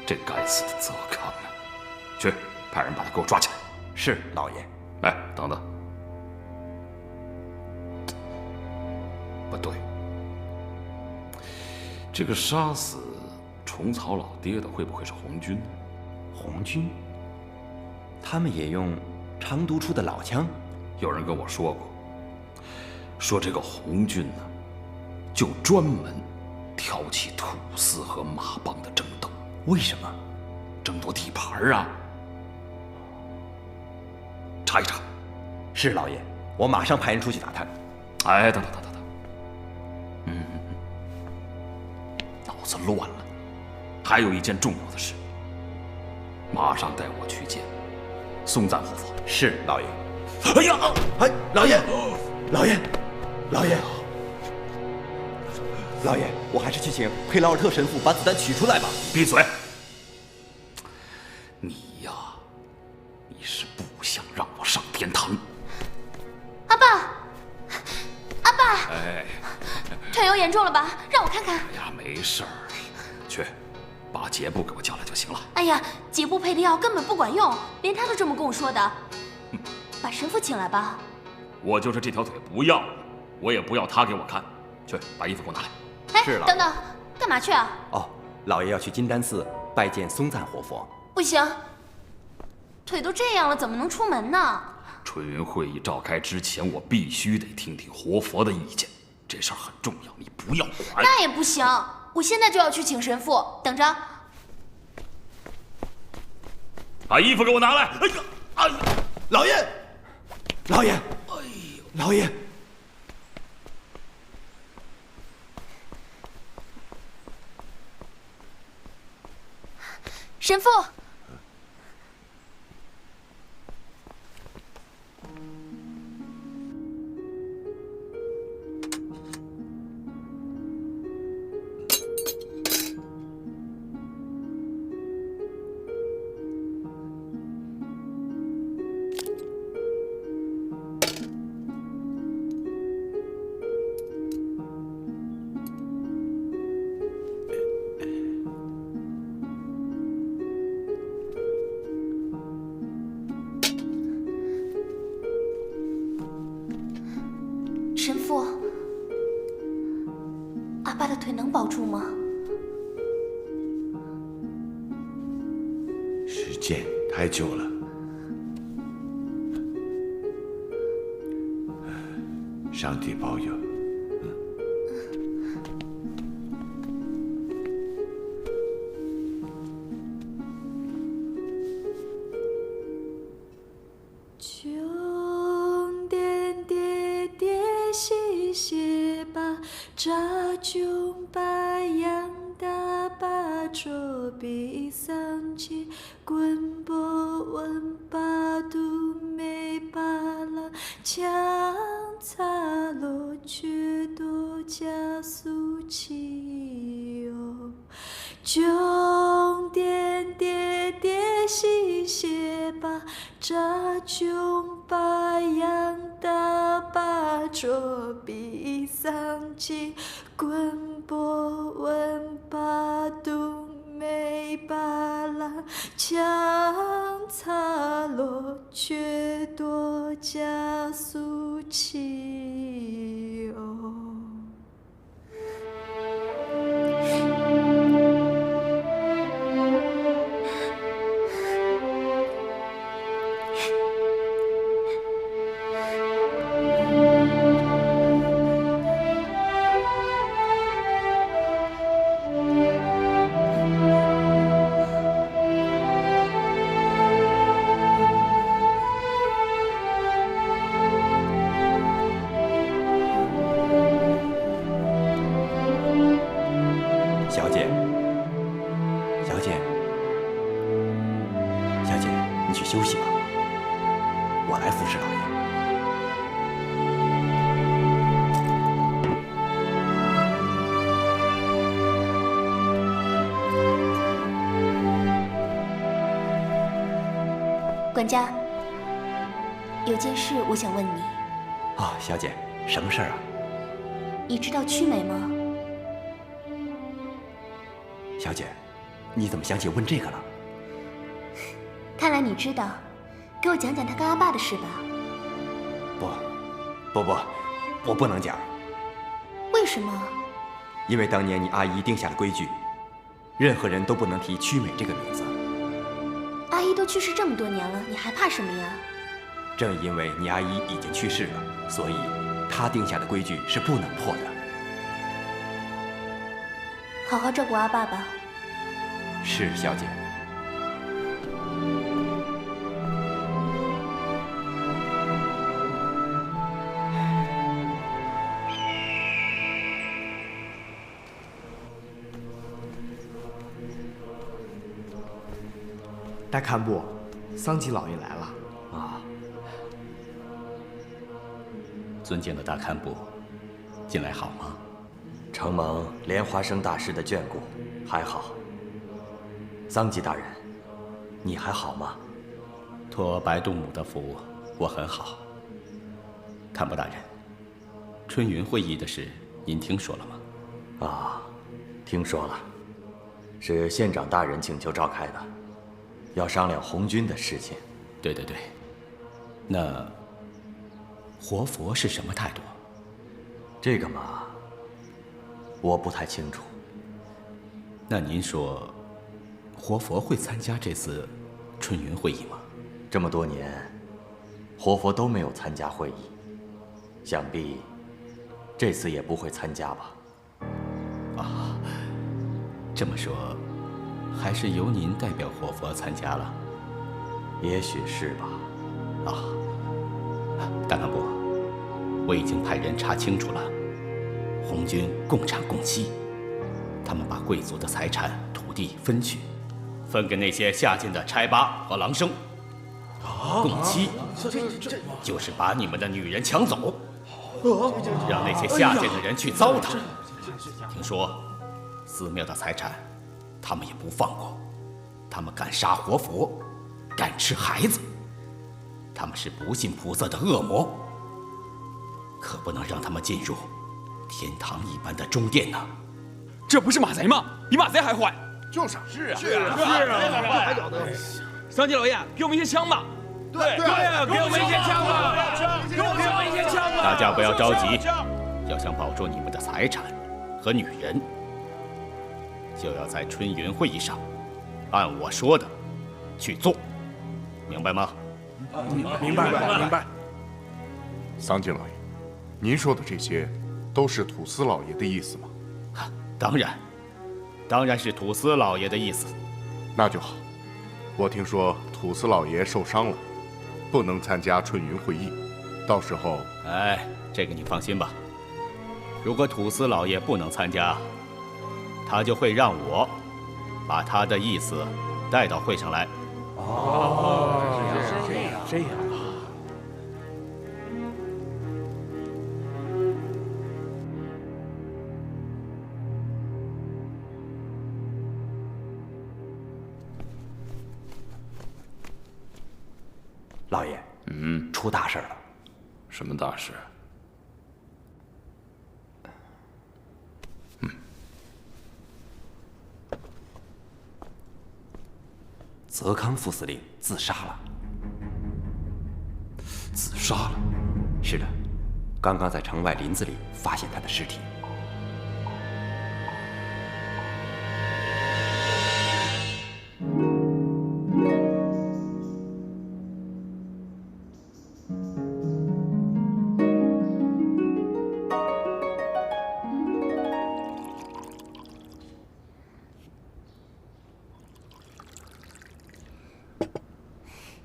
[SPEAKER 3] 这该死的泽康啊！去，派人把他给我抓起来。
[SPEAKER 9] 是，老爷。
[SPEAKER 3] 哎，等等，不对，这个杀死虫草老爹的会不会是红军呢？
[SPEAKER 9] 红军？他们也用昌都出的老枪？
[SPEAKER 3] 有人跟我说过，说这个红军呢，就专门挑起土司和马帮的争斗。
[SPEAKER 9] 为什么？
[SPEAKER 3] 争夺地盘啊！查一查。
[SPEAKER 9] 是，老爷，我马上派人出去打探。
[SPEAKER 3] 哎，等，脑子乱了。还有一件重要的事，马上带我去见松赞活佛。
[SPEAKER 9] 是，老爷。
[SPEAKER 3] 哎呀，
[SPEAKER 9] 哎，老爷，老爷，老爷，老爷，我还是去请佩劳尔特神父把子弹取出来吧。
[SPEAKER 3] 闭嘴！你呀，你是不想让我上天堂。
[SPEAKER 1] 阿爸，阿爸，
[SPEAKER 3] 哎，
[SPEAKER 1] 腿有严重了吧？让我看看。
[SPEAKER 3] 哎呀，没事儿，去，把杰布给我叫来就行了。
[SPEAKER 1] 哎呀，杰布配的药根本不管用，连他都这么跟我说的。把神父请来吧。
[SPEAKER 3] 我就是这条腿不要了，我也不要他给我看。去，把衣服给我拿来。
[SPEAKER 1] 哎，
[SPEAKER 9] 是了。
[SPEAKER 1] 等等，干嘛去啊？
[SPEAKER 9] 哦，老爷要去金丹寺拜见松赞活佛。
[SPEAKER 1] 不行，腿都这样了，怎么能出门呢？
[SPEAKER 3] 春云会议召开之前，我必须得听听活佛的意见，这事儿很重要，你不要管。
[SPEAKER 1] 那也不行，我现在就要去请神父，等着。
[SPEAKER 3] 把衣服给我拿来！哎呀，哎呀，
[SPEAKER 9] 老爷，老爷，哎呦，老爷。
[SPEAKER 1] 神父。神父，阿爸的腿能保住吗？
[SPEAKER 8] 时间太久了，上帝保佑。
[SPEAKER 12] 比桑吉滚波温巴杜梅巴拉强擦落却多加速气哟，穷点叠叠西斜巴扎穷巴扬大巴卓比桑吉滚波温巴杜梅巴拉强擦落却多加速气哟。
[SPEAKER 9] 休息吧，我来服侍老
[SPEAKER 1] 爷。管家，有件事我想问你。
[SPEAKER 9] 哦，小姐，什么事儿啊？
[SPEAKER 1] 你知道曲美吗？
[SPEAKER 9] 小姐，你怎么想起问这个了？
[SPEAKER 1] 看来你知道，给我讲讲他跟阿爸的事吧。
[SPEAKER 9] 不，我不能讲。
[SPEAKER 1] 为什么？
[SPEAKER 9] 因为当年你阿姨定下的规矩，任何人都不能提曲美这个名字。
[SPEAKER 1] 阿姨都去世这么多年了，你还怕什么呀？
[SPEAKER 9] 正因为你阿姨已经去世了，所以她定下的规矩是不能破的。
[SPEAKER 1] 好好照顾阿爸吧。
[SPEAKER 9] 是，小姐。
[SPEAKER 10] 大堪布，桑吉老爷来了。
[SPEAKER 3] 啊，尊敬的大堪布，近来好吗？
[SPEAKER 13] 承蒙莲花生大师的眷顾，还好。桑吉大人，你还好吗？
[SPEAKER 3] 托白度母的福，我很好。堪布大人，春云会议的事您听说了吗？
[SPEAKER 13] 啊，听说了，是县长大人请求召开的。要商量红军的事情。
[SPEAKER 3] 对，那活佛是什么态度？
[SPEAKER 13] 这个嘛，我不太清楚。
[SPEAKER 3] 那您说，活佛会参加这次春云会议吗？
[SPEAKER 13] 这么多年，活佛都没有参加会议，想必这次也不会参加吧？
[SPEAKER 3] 啊，这么说。还是由您代表活佛参加了，
[SPEAKER 13] 也许是吧。
[SPEAKER 3] 啊，大堪布，我已经派人查清楚了，红军共产共妻，他们把贵族的财产、土地分去，分给那些下贱的差八和郎生。共妻就是把你们的女人抢走，让那些下贱的人去糟蹋。听说寺庙的财产，他们也不放过。他们敢杀活佛，敢吃孩子，他们是不信菩萨的恶魔，可不能让他们进入天堂一般的中殿呐！
[SPEAKER 7] 这不是马贼吗？比马贼还坏！
[SPEAKER 11] 就是啊，
[SPEAKER 7] 是啊，还了得！桑吉老爷，给我们一些枪吧！对啊，给我们一些枪吧！给我们一些枪吧！
[SPEAKER 3] 大家不要着急，要想保住你们的财产和女人，就要在春云会议上按我说的去做，明白吗？
[SPEAKER 11] 明白。桑吉老爷，您说的这些都是土司老爷的意思吗？
[SPEAKER 3] 当然是土司老爷的意思。
[SPEAKER 11] 那就好。我听说土司老爷受伤了，不能参加春云会议，到时候……
[SPEAKER 3] 这个你放心吧。如果土司老爷不能参加，他就会让我把他的意思带到会上来。
[SPEAKER 11] 这样。
[SPEAKER 9] 老爷，出大事了。
[SPEAKER 4] 什么大事？
[SPEAKER 9] 泽康副司令自杀了。
[SPEAKER 4] 自杀了？
[SPEAKER 9] 是的，刚刚在城外林子里发现他的尸体。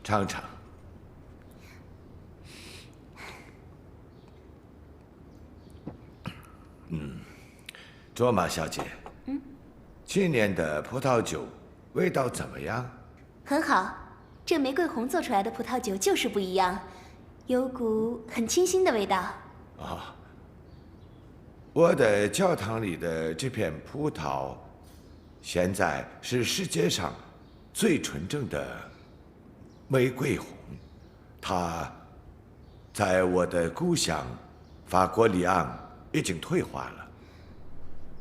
[SPEAKER 8] 尝尝。卓玛小姐，去年的葡萄酒味道怎么样？
[SPEAKER 1] 很好，这玫瑰红做出来的葡萄酒就是不一样，有股很清新的味道。
[SPEAKER 8] 啊，我的教堂里的这片葡萄，现在是世界上最纯正的玫瑰红，它在我的故乡法国里昂已经退化了。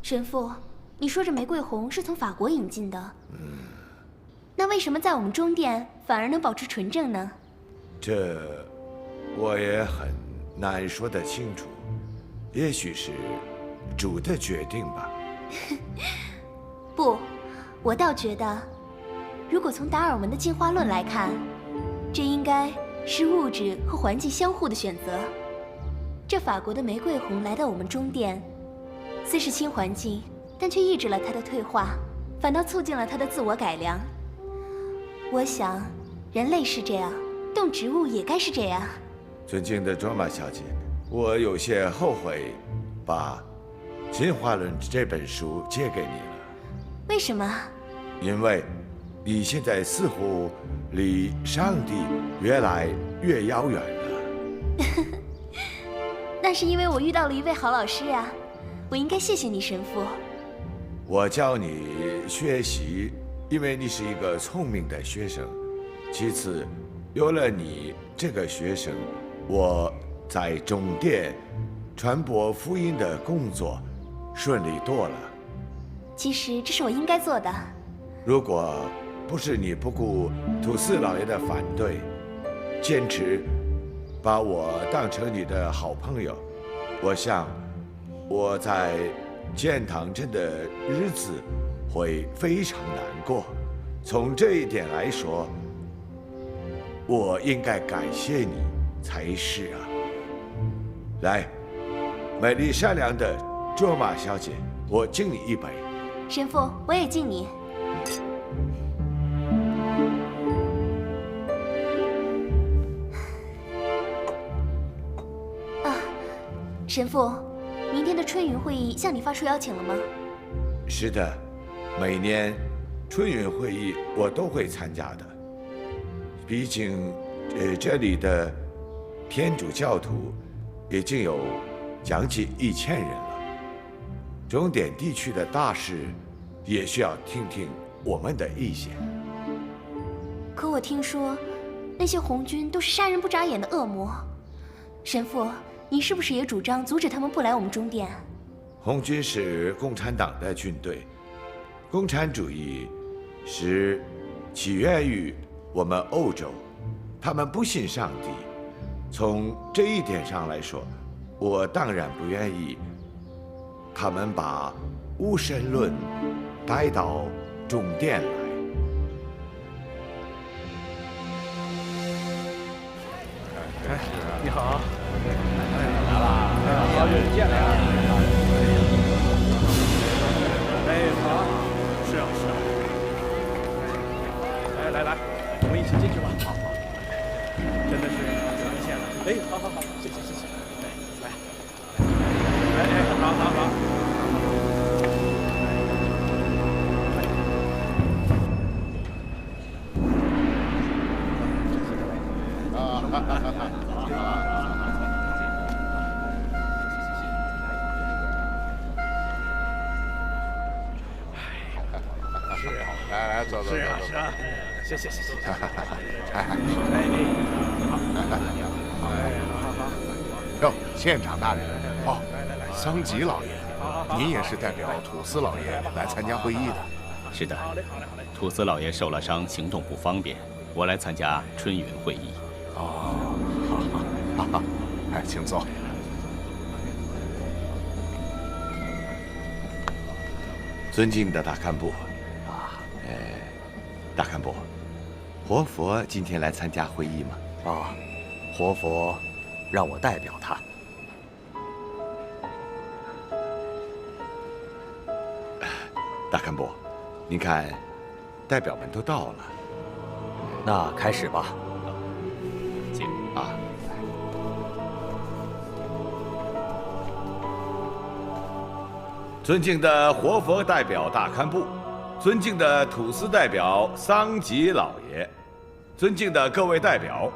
[SPEAKER 1] 神父，你说这玫瑰红是从法国引进的？那为什么在我们中殿反而能保持纯正呢？
[SPEAKER 8] 这我也很难说得清楚，也许是主的决定吧。
[SPEAKER 1] 不，我倒觉得，如果从达尔文的进化论来看，这应该是物质和环境相互的选择。这法国的玫瑰红来到我们中殿，虽是新环境，但却抑制了它的退化，反倒促进了它的自我改良。我想，人类是这样，动植物也该是这样。
[SPEAKER 8] 尊敬的卓玛小姐，我有些后悔把《进化论》这本书借给你了。
[SPEAKER 1] 为什么？
[SPEAKER 8] 因为你现在似乎离上帝越来越遥远了。
[SPEAKER 1] 那是因为我遇到了一位好老师啊，我应该谢谢你，神父。
[SPEAKER 8] 我教你学习，因为你是一个聪明的学生。其次，有了你这个学生，我在中殿传播福音的工作顺利多了。
[SPEAKER 1] 其实这是我应该做的。
[SPEAKER 8] 如果不是你不顾土司老爷的反对，坚持把我当成你的好朋友，我想我在建堂镇的日子会非常难过。从这一点来说，我应该感谢你才是啊。来，美丽善良的卓玛小姐，我敬你一杯。
[SPEAKER 1] 神父，我也敬你。神父，明天的春云会议向你发出邀请了吗？
[SPEAKER 8] 是的，每年春运会议我都会参加的，毕竟，这里的天主教徒已经有将近1000人了。中点地区的大事，也需要听听我们的意见。
[SPEAKER 1] 可我听说，那些红军都是杀人不眨眼的恶魔。神父，你是不是也主张阻止他们不来我们中殿？
[SPEAKER 8] 红军是共产党的军队，共产主义是起源于我们欧洲，他们不信上帝。从这一点上来说，我当然不愿意他们把无神论带到中殿来。
[SPEAKER 7] 你好，来了，好久不见了。好，是啊。来，我们一起进去吧。好，真的是感谢了。好，谢谢。好。
[SPEAKER 11] 来，走。
[SPEAKER 7] 是啊，谢谢。
[SPEAKER 11] 哟，县长大人，桑吉老爷，您也是代表土司老爷来参加会议的？
[SPEAKER 3] 是的，土司老爷受了伤，行动不方便，我来参加春云会议。
[SPEAKER 11] 好，请坐。
[SPEAKER 8] 尊敬的大堪布，大堪布，活佛今天来参加会议吗？
[SPEAKER 13] 活佛让我代表他。
[SPEAKER 8] 大堪布，您看，代表们都到了，
[SPEAKER 13] 那开始吧。
[SPEAKER 3] 请
[SPEAKER 8] 啊。尊敬的活佛代表大堪布，尊敬的土司代表桑吉老爷，尊敬的各位代表，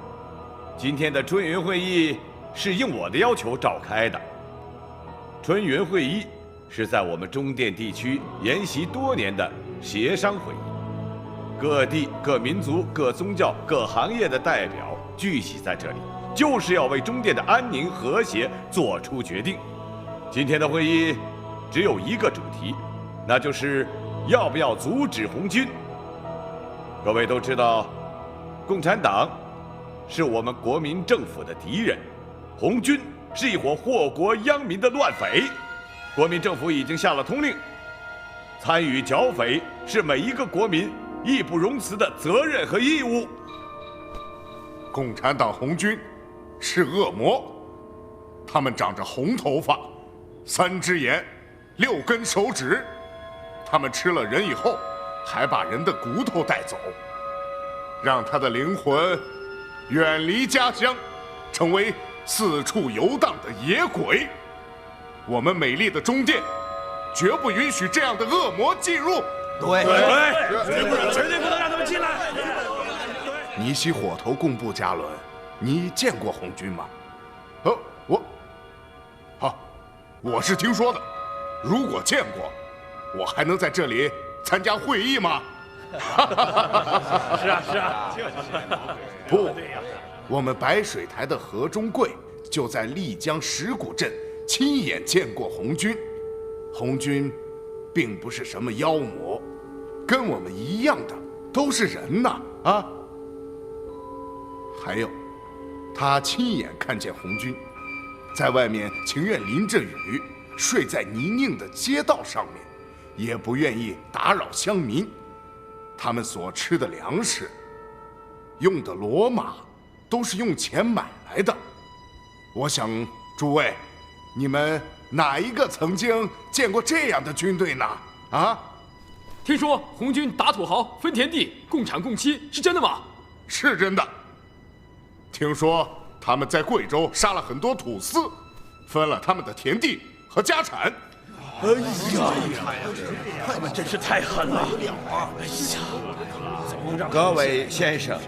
[SPEAKER 8] 今天的春云会议是应我的要求召开的。春云会议是在我们中甸地区沿袭多年的协商会议，各地、各民族、各宗教、各行业的代表聚集在这里，就是要为中甸的安宁和谐做出决定。今天的会议只有一个主题，那就是要不要阻止红军。各位都知道，共产党是我们国民政府的敌人，红军是一伙祸国殃民的乱匪。国民政府已经下了通令，参与剿匪是每一个国民义不容辞的责任和义务。
[SPEAKER 11] 共产党红军是恶魔，他们长着红头发、3只眼、6根手指，他们吃了人以后，还把人的骨头带走，让他的灵魂远离家乡，成为四处游荡的野鬼。我们美丽的中甸绝不允许这样的恶魔进入。
[SPEAKER 7] 对，绝对不能让他们进来。
[SPEAKER 11] 尼西火头贡布加伦，你见过红军吗？我是听说的。如果见过，我还能在这里参加会议吗？
[SPEAKER 7] 是啊。
[SPEAKER 11] 不，我们白水台的何中贵就在丽江石鼓镇亲眼见过红军。红军并不是什么妖魔，跟我们一样的都是人呐！还有，他亲眼看见红军在外面情愿淋着雨，睡在泥泞的街道上面，也不愿意打扰乡民。他们所吃的粮食、用的骡马，都是用钱买来的。我想，诸位，你们哪一个曾经见过这样的军队呢？
[SPEAKER 14] 听说红军打土豪、分田地、共产共妻，是真的吗？
[SPEAKER 11] 是真的。听说他们在贵州杀了很多土司，分了他们的田地和家产。
[SPEAKER 3] 哎呀，他们真是太狠了！哎呀，
[SPEAKER 8] 各位先生，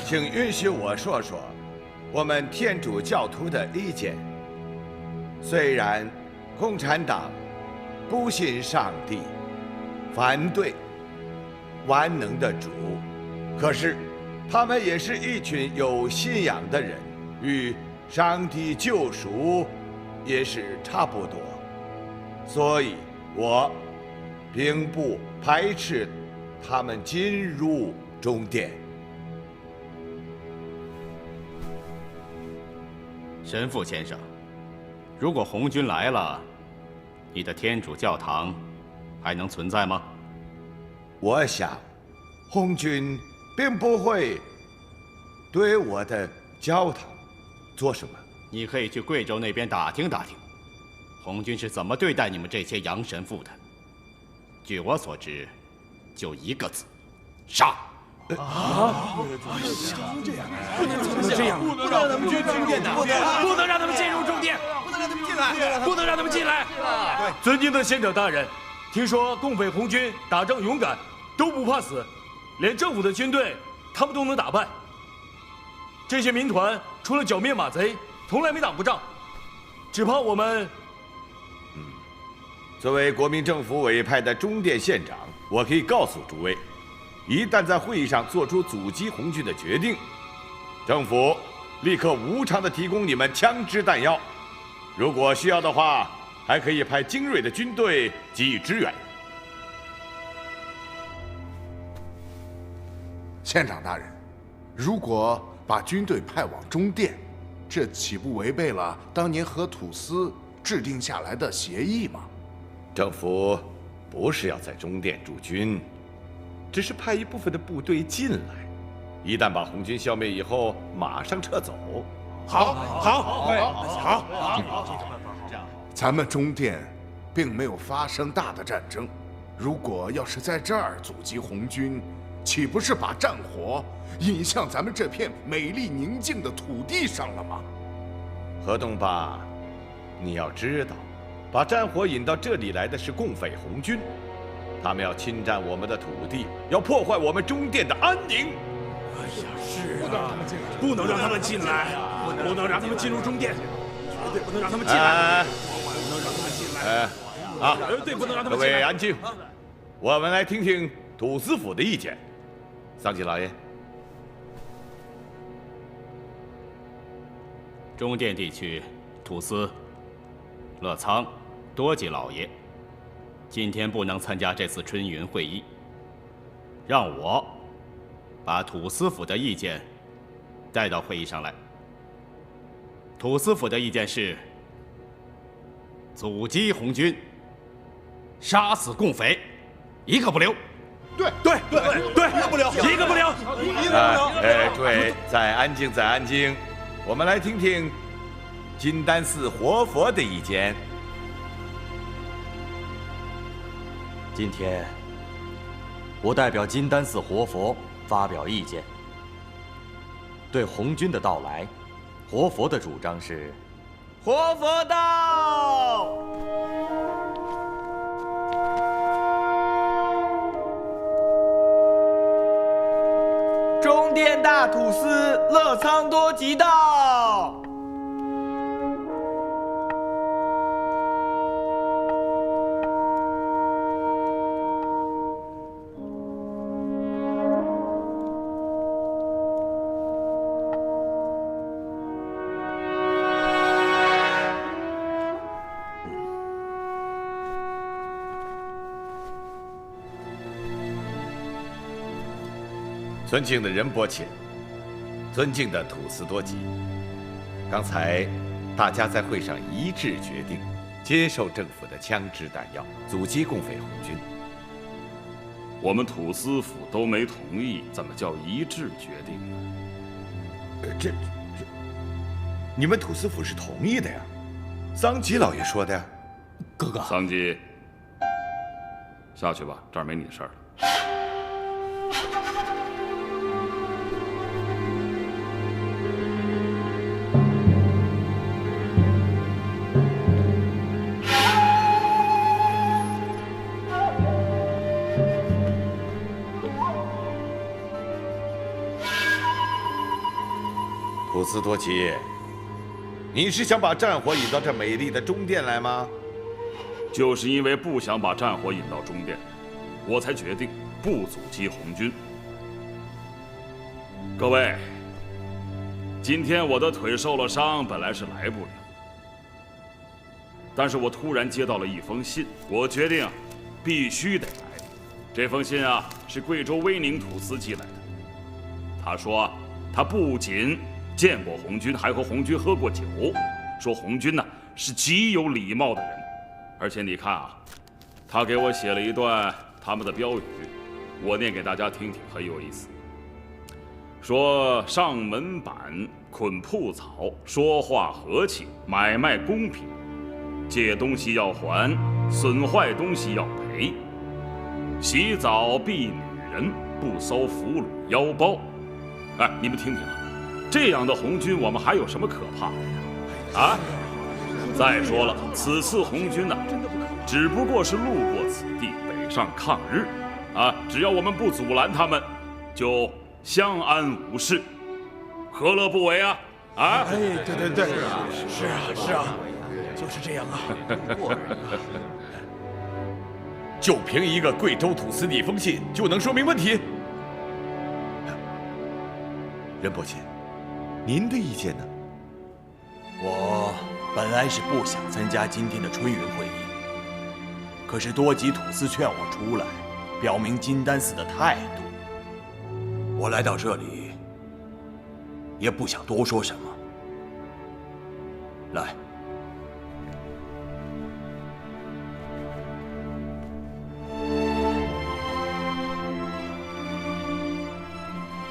[SPEAKER 8] 请允许我说说我们天主教徒的意见。虽然共产党不信上帝，反对万能的主，可是他们也是一群有信仰的人，与上帝救赎也是差不多。所以，我并不排斥他们进入中殿。
[SPEAKER 3] 神父先生，如果红军来了，你的天主教堂还能存在吗？
[SPEAKER 8] 我想，红军并不会对我的教堂做什么。
[SPEAKER 3] 你可以去贵州那边打听打听。红军是怎么对待你们这些洋神父的？据我所知，就一个字：杀！
[SPEAKER 7] 啊！不能这样，不能让他们进中殿的，不能让他们进入中殿，不能让他们进来，不能让他们进来。
[SPEAKER 2] 尊敬的县长大人，听说共匪红军打仗勇敢，都不怕死，连政府的军队他们都能打败。这些民团除了剿灭马贼，从来没打过仗，只怕我们。
[SPEAKER 8] 作为国民政府委派的中殿县长，我可以告诉诸位，一旦在会议上做出阻击红军的决定，政府立刻无偿地提供你们枪支弹药，如果需要的话，还可以派精锐的军队给予支援。
[SPEAKER 11] 县长大人，如果把军队派往中殿，这岂不违背了当年和土司制定下来的协议吗？
[SPEAKER 8] 政府不是要在中殿驻军，只是派一部分的部队进来，一旦把红军消灭以后，马上撤走。
[SPEAKER 11] 好。咱们中殿并没有发生大的战争，如果要是在这儿阻击红军，岂不是把战火引向咱们这片美丽宁静的土地上了吗？
[SPEAKER 8] 何东巴，你要知道，把战火引到这里来的是共匪红军，他们要侵占我们的土地，要破坏我们中殿的安宁。
[SPEAKER 7] 哎呀，是啊，不能让他们进来，不能让他们进入中殿，绝对不能让他们进来，不能让他们进来。绝对不能让他们进来。
[SPEAKER 8] 各位安静，我们来听听土司府的意见。桑吉老爷，
[SPEAKER 3] 中甸地区土司乐仓多吉老爷今天不能参加这次春云会议，让我把土司府的意见带到会议上来。土司府的意见是：阻击红军，杀死共匪，一个不留。
[SPEAKER 11] 对，
[SPEAKER 7] 一个不留，一个不留，一个不留。
[SPEAKER 8] 诸位再安静，再安静，我们来听听金丹寺活佛的意见。
[SPEAKER 13] 今天，我代表金丹寺活佛发表意见。对红军的到来，活佛的主张是：
[SPEAKER 7] 活佛到！
[SPEAKER 15] 中殿大土司乐仓多吉到！
[SPEAKER 8] 尊敬的仁波切，尊敬的土司多吉，刚才大家在会上一致决定，接受政府的枪支弹药，阻击共匪红军。
[SPEAKER 4] 我们土司府都没同意，怎么叫一致决定呢？
[SPEAKER 8] 你们土司府是同意的呀？桑吉老爷说的呀。
[SPEAKER 3] 哥哥，
[SPEAKER 4] 桑吉，下去吧，这儿没你的事儿了。
[SPEAKER 8] 土司多奇，你是想把战火引到这美丽的中殿来吗？
[SPEAKER 4] 就是因为不想把战火引到中殿，我才决定不阻击红军。各位，今天我的腿受了伤，本来是来不了，但是我突然接到了一封信，我决定必须得来。这封信啊，是贵州威宁土司寄来的。他说，他不仅见过红军，还和红军喝过酒，说红军呢是极有礼貌的人。而且你看啊，他给我写了一段他们的标语，我念给大家听听，很有意思。说上门板，捆铺草，说话和气，买卖公平，借东西要还，损坏东西要赔，洗澡避女人，不搔俘虏腰包。哎，你们听听啊，这样的红军，我们还有什么可怕的啊？再说了，此次红军呢，只不过是路过此地，北上抗日，啊，只要我们不阻拦他们，就相安无事，何乐不为啊？啊！
[SPEAKER 11] 哎，对，是啊，就是这样啊。
[SPEAKER 8] 就凭一个贵州土司的一封信，就能说明问题？任伯钦，您的意见呢？
[SPEAKER 16] 我本来是不想参加今天的春云会议，可是多吉土司劝我出来，表明金丹寺的态度。我来到这里，也不想多说什么。来，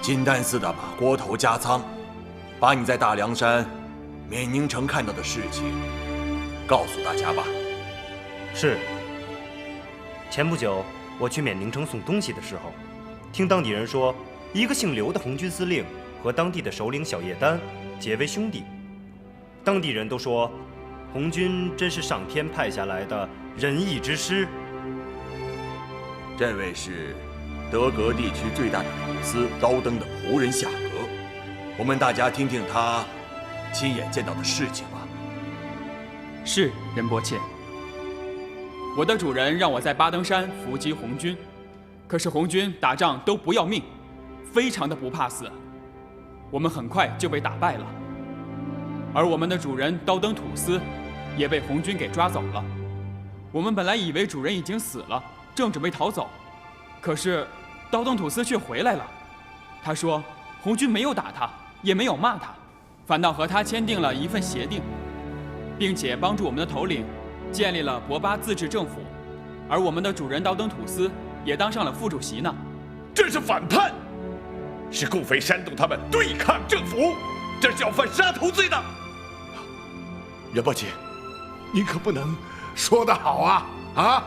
[SPEAKER 16] 金丹寺的把锅头加仓，把你在大凉山缅宁城看到的事情告诉大家吧。
[SPEAKER 17] 是。前不久我去缅宁城送东西的时候，听当地人说，一个姓刘的红军司令和当地的首领小叶丹结为兄弟。当地人都说，红军真是上天派下来的仁义之师。
[SPEAKER 16] 这位是德格地区最大的土司高登的仆人夏格，我们大家听听他亲眼见到的事情吧。
[SPEAKER 14] 是任伯谦，我的主人让我在巴登山伏击红军，可是红军打仗都不要命，非常的不怕死，我们很快就被打败了。而我们的主人高登土司也被红军给抓走了。我们本来以为主人已经死了，正准备逃走，可是高登土司却回来了。他说红军没有打他，也没有骂他，反倒和他签订了一份协定，并且帮助我们的头领建立了博巴自治政府，而我们的主人高登土司也当上了副主席呢。
[SPEAKER 8] 这是反叛，是共匪煽动他们对抗政府，这是要犯杀头罪的。
[SPEAKER 11] 任伯钦，您可不能说得好啊！啊，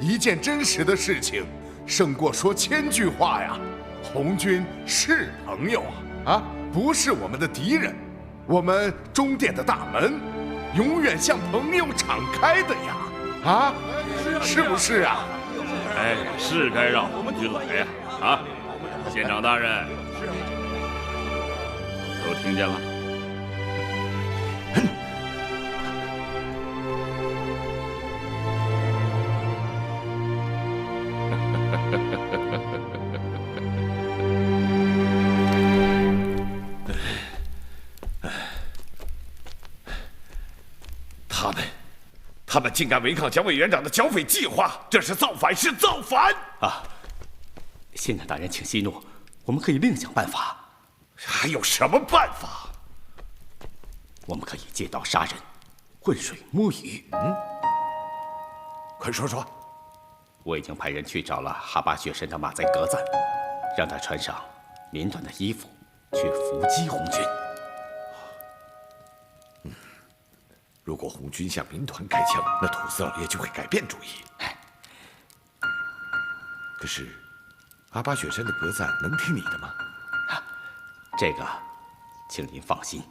[SPEAKER 11] 一件真实的事情胜过说1000句话呀。红军是朋友啊，不是我们的敌人。我们中殿的大门永远向朋友敞开的呀！啊，是不是啊？
[SPEAKER 4] 哎，是该让红军来呀！啊，县长大人，都听见了。
[SPEAKER 8] 他们竟敢违抗蒋委员长的剿匪计划，这是造反，是造反！
[SPEAKER 3] 啊，县长大人，请息怒，我们可以另想办法。
[SPEAKER 8] 还有什么办法？
[SPEAKER 3] 我们可以借刀杀人，浑水摸鱼。
[SPEAKER 8] 快说说。
[SPEAKER 3] 我已经派人去找了哈巴雪山的马在格赞，让他穿上民团的衣服去伏击红军。
[SPEAKER 8] 如果红军向民团开枪，那土司老爷就会改变主意。可是，阿巴雪山的格赞能听你的吗？
[SPEAKER 3] 这个，请您放心。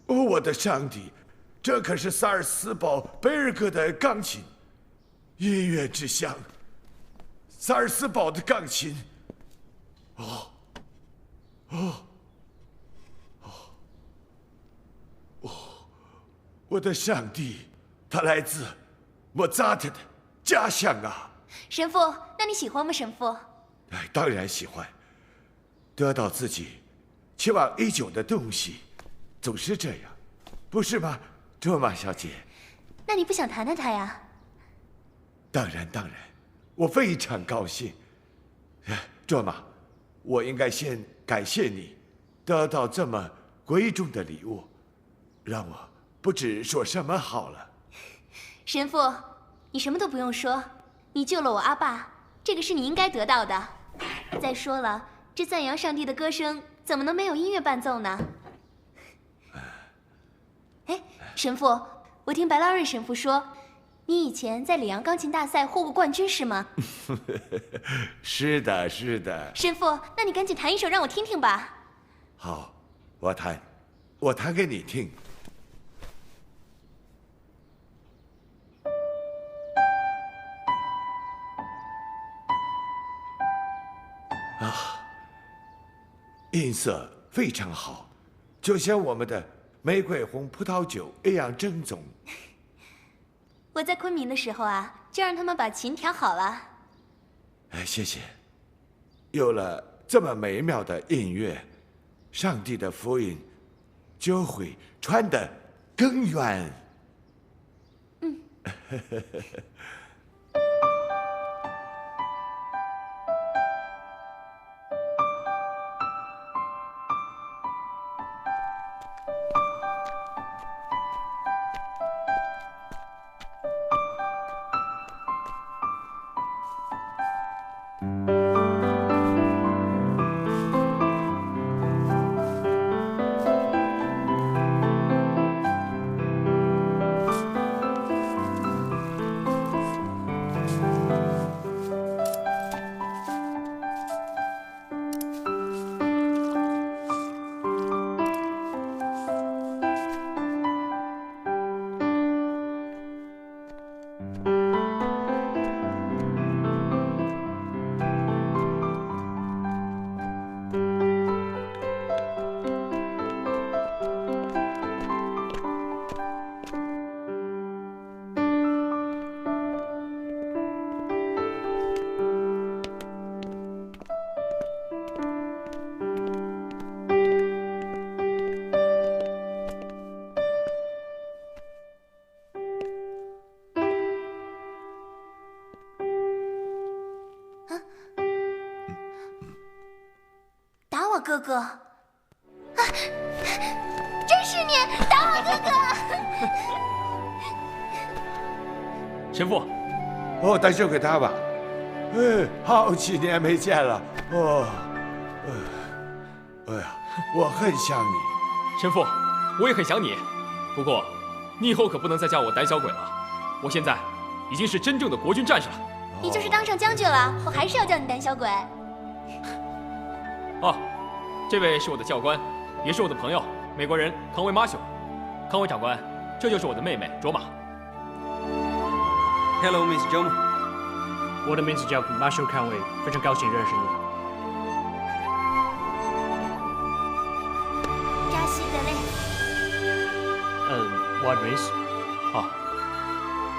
[SPEAKER 11] 我的上帝，这可是萨尔斯堡贝尔格的钢琴，音乐之乡。萨尔斯堡的钢琴。我的上帝，他来自莫扎特的家乡啊！
[SPEAKER 1] 神父，那你喜欢吗？神父？
[SPEAKER 11] 哎，当然喜欢。得到自己期望已久的东西，总是这样，不是吗，卓玛小姐？
[SPEAKER 1] 那你不想谈谈他呀？
[SPEAKER 11] 当然，我非常高兴。卓玛，我应该先感谢你，得到这么贵重的礼物，让我不知说什么好了。
[SPEAKER 1] 神父，你什么都不用说，你救了我阿爸，这个是你应该得到的。再说了，这赞扬上帝的歌声怎么能没有音乐伴奏呢？哎，神父，我听白劳瑞神父说，你以前在里昂钢琴大赛获过冠军是吗？
[SPEAKER 11] 是的，是的。
[SPEAKER 1] 神父，那你赶紧弹一首让我听听吧。
[SPEAKER 11] 好，我弹给你听。音色非常好，就像我们的玫瑰红葡萄酒一样正宗。
[SPEAKER 1] 我在昆明的时候啊，就让他们把琴调好了。
[SPEAKER 11] 哎，谢谢。有了这么美妙的音乐，上帝的福音就会传得更远。
[SPEAKER 1] 嗯。哥哥，啊，真是你打我哥
[SPEAKER 5] 哥！神父，
[SPEAKER 11] 带酒给他吧。好几年没见了，哎呀，我很想你。
[SPEAKER 5] 神父，我也很想你，不过，你以后可不能再叫我胆小鬼了。我现在已经是真正的国军战士了。
[SPEAKER 1] 你就是当上将军了，我还是要叫你胆小鬼。
[SPEAKER 5] 哦。这位是我的教官，也是我的朋友，美国人康威马修。康威长官，这就是我的妹妹卓玛。
[SPEAKER 18] Hello, Miss Joma。
[SPEAKER 19] 我的名字叫 Marshall 康威，非常高兴认识你。
[SPEAKER 1] 扎西德勒。
[SPEAKER 19] What Miss？
[SPEAKER 5] 啊，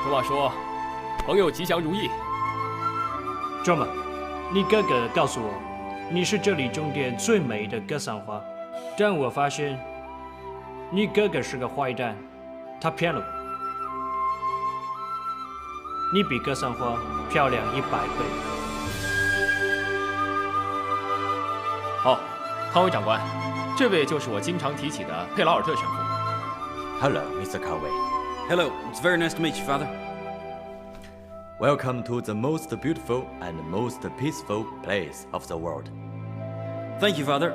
[SPEAKER 5] 卓玛说，朋友吉祥如意。
[SPEAKER 19] 卓玛，你哥哥告诉我。你是这里中甸最美的格桑花，但我发现你哥哥是个坏蛋，他骗了我。你比格桑花漂亮100倍。
[SPEAKER 5] 好，康威长官，这位就是我经常提起的佩劳尔特神父。
[SPEAKER 13] Hello, Mr. Conway.
[SPEAKER 18] Hello, it's very nice to meet you, Father.
[SPEAKER 13] Welcome to the most beautiful and most peaceful place of the world.
[SPEAKER 18] Thank you, Father.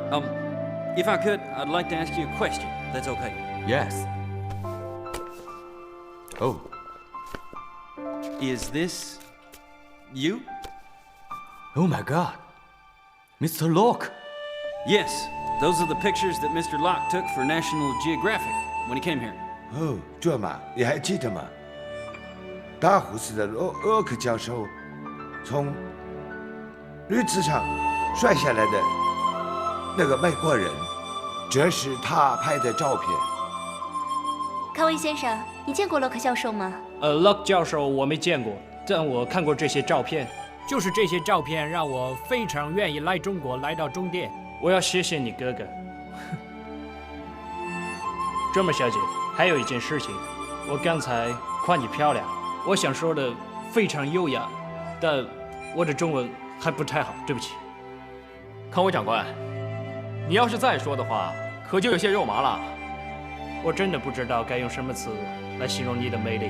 [SPEAKER 18] If I could, I'd like to ask you a question. That's okay.
[SPEAKER 13] Yes. Oh.
[SPEAKER 18] Is this you?
[SPEAKER 13] Oh my God. Mr. Locke.
[SPEAKER 18] Yes, those are the pictures that Mr. Locke took for National Geographic when he came here.
[SPEAKER 11] 卓玛，你还记得吗？大胡子的洛克教授从驴子上摔下来的那个外国人，这是他拍的照片。
[SPEAKER 1] 康威先生，你见过洛克教授吗
[SPEAKER 19] ？Lock 教授我没见过，但我看过这些照片。
[SPEAKER 20] 就是这些照片让我非常愿意来中国，来到中甸。
[SPEAKER 19] 我要谢谢你哥哥。这么，小姐，还有一件事情，我刚才夸你漂亮，我想说的非常优雅，但我的中文还不太好，对不起。
[SPEAKER 13] 康威长官，你要是再说的话，可就有些肉麻了。
[SPEAKER 19] 我真的不知道该用什么词来形容你的魅力。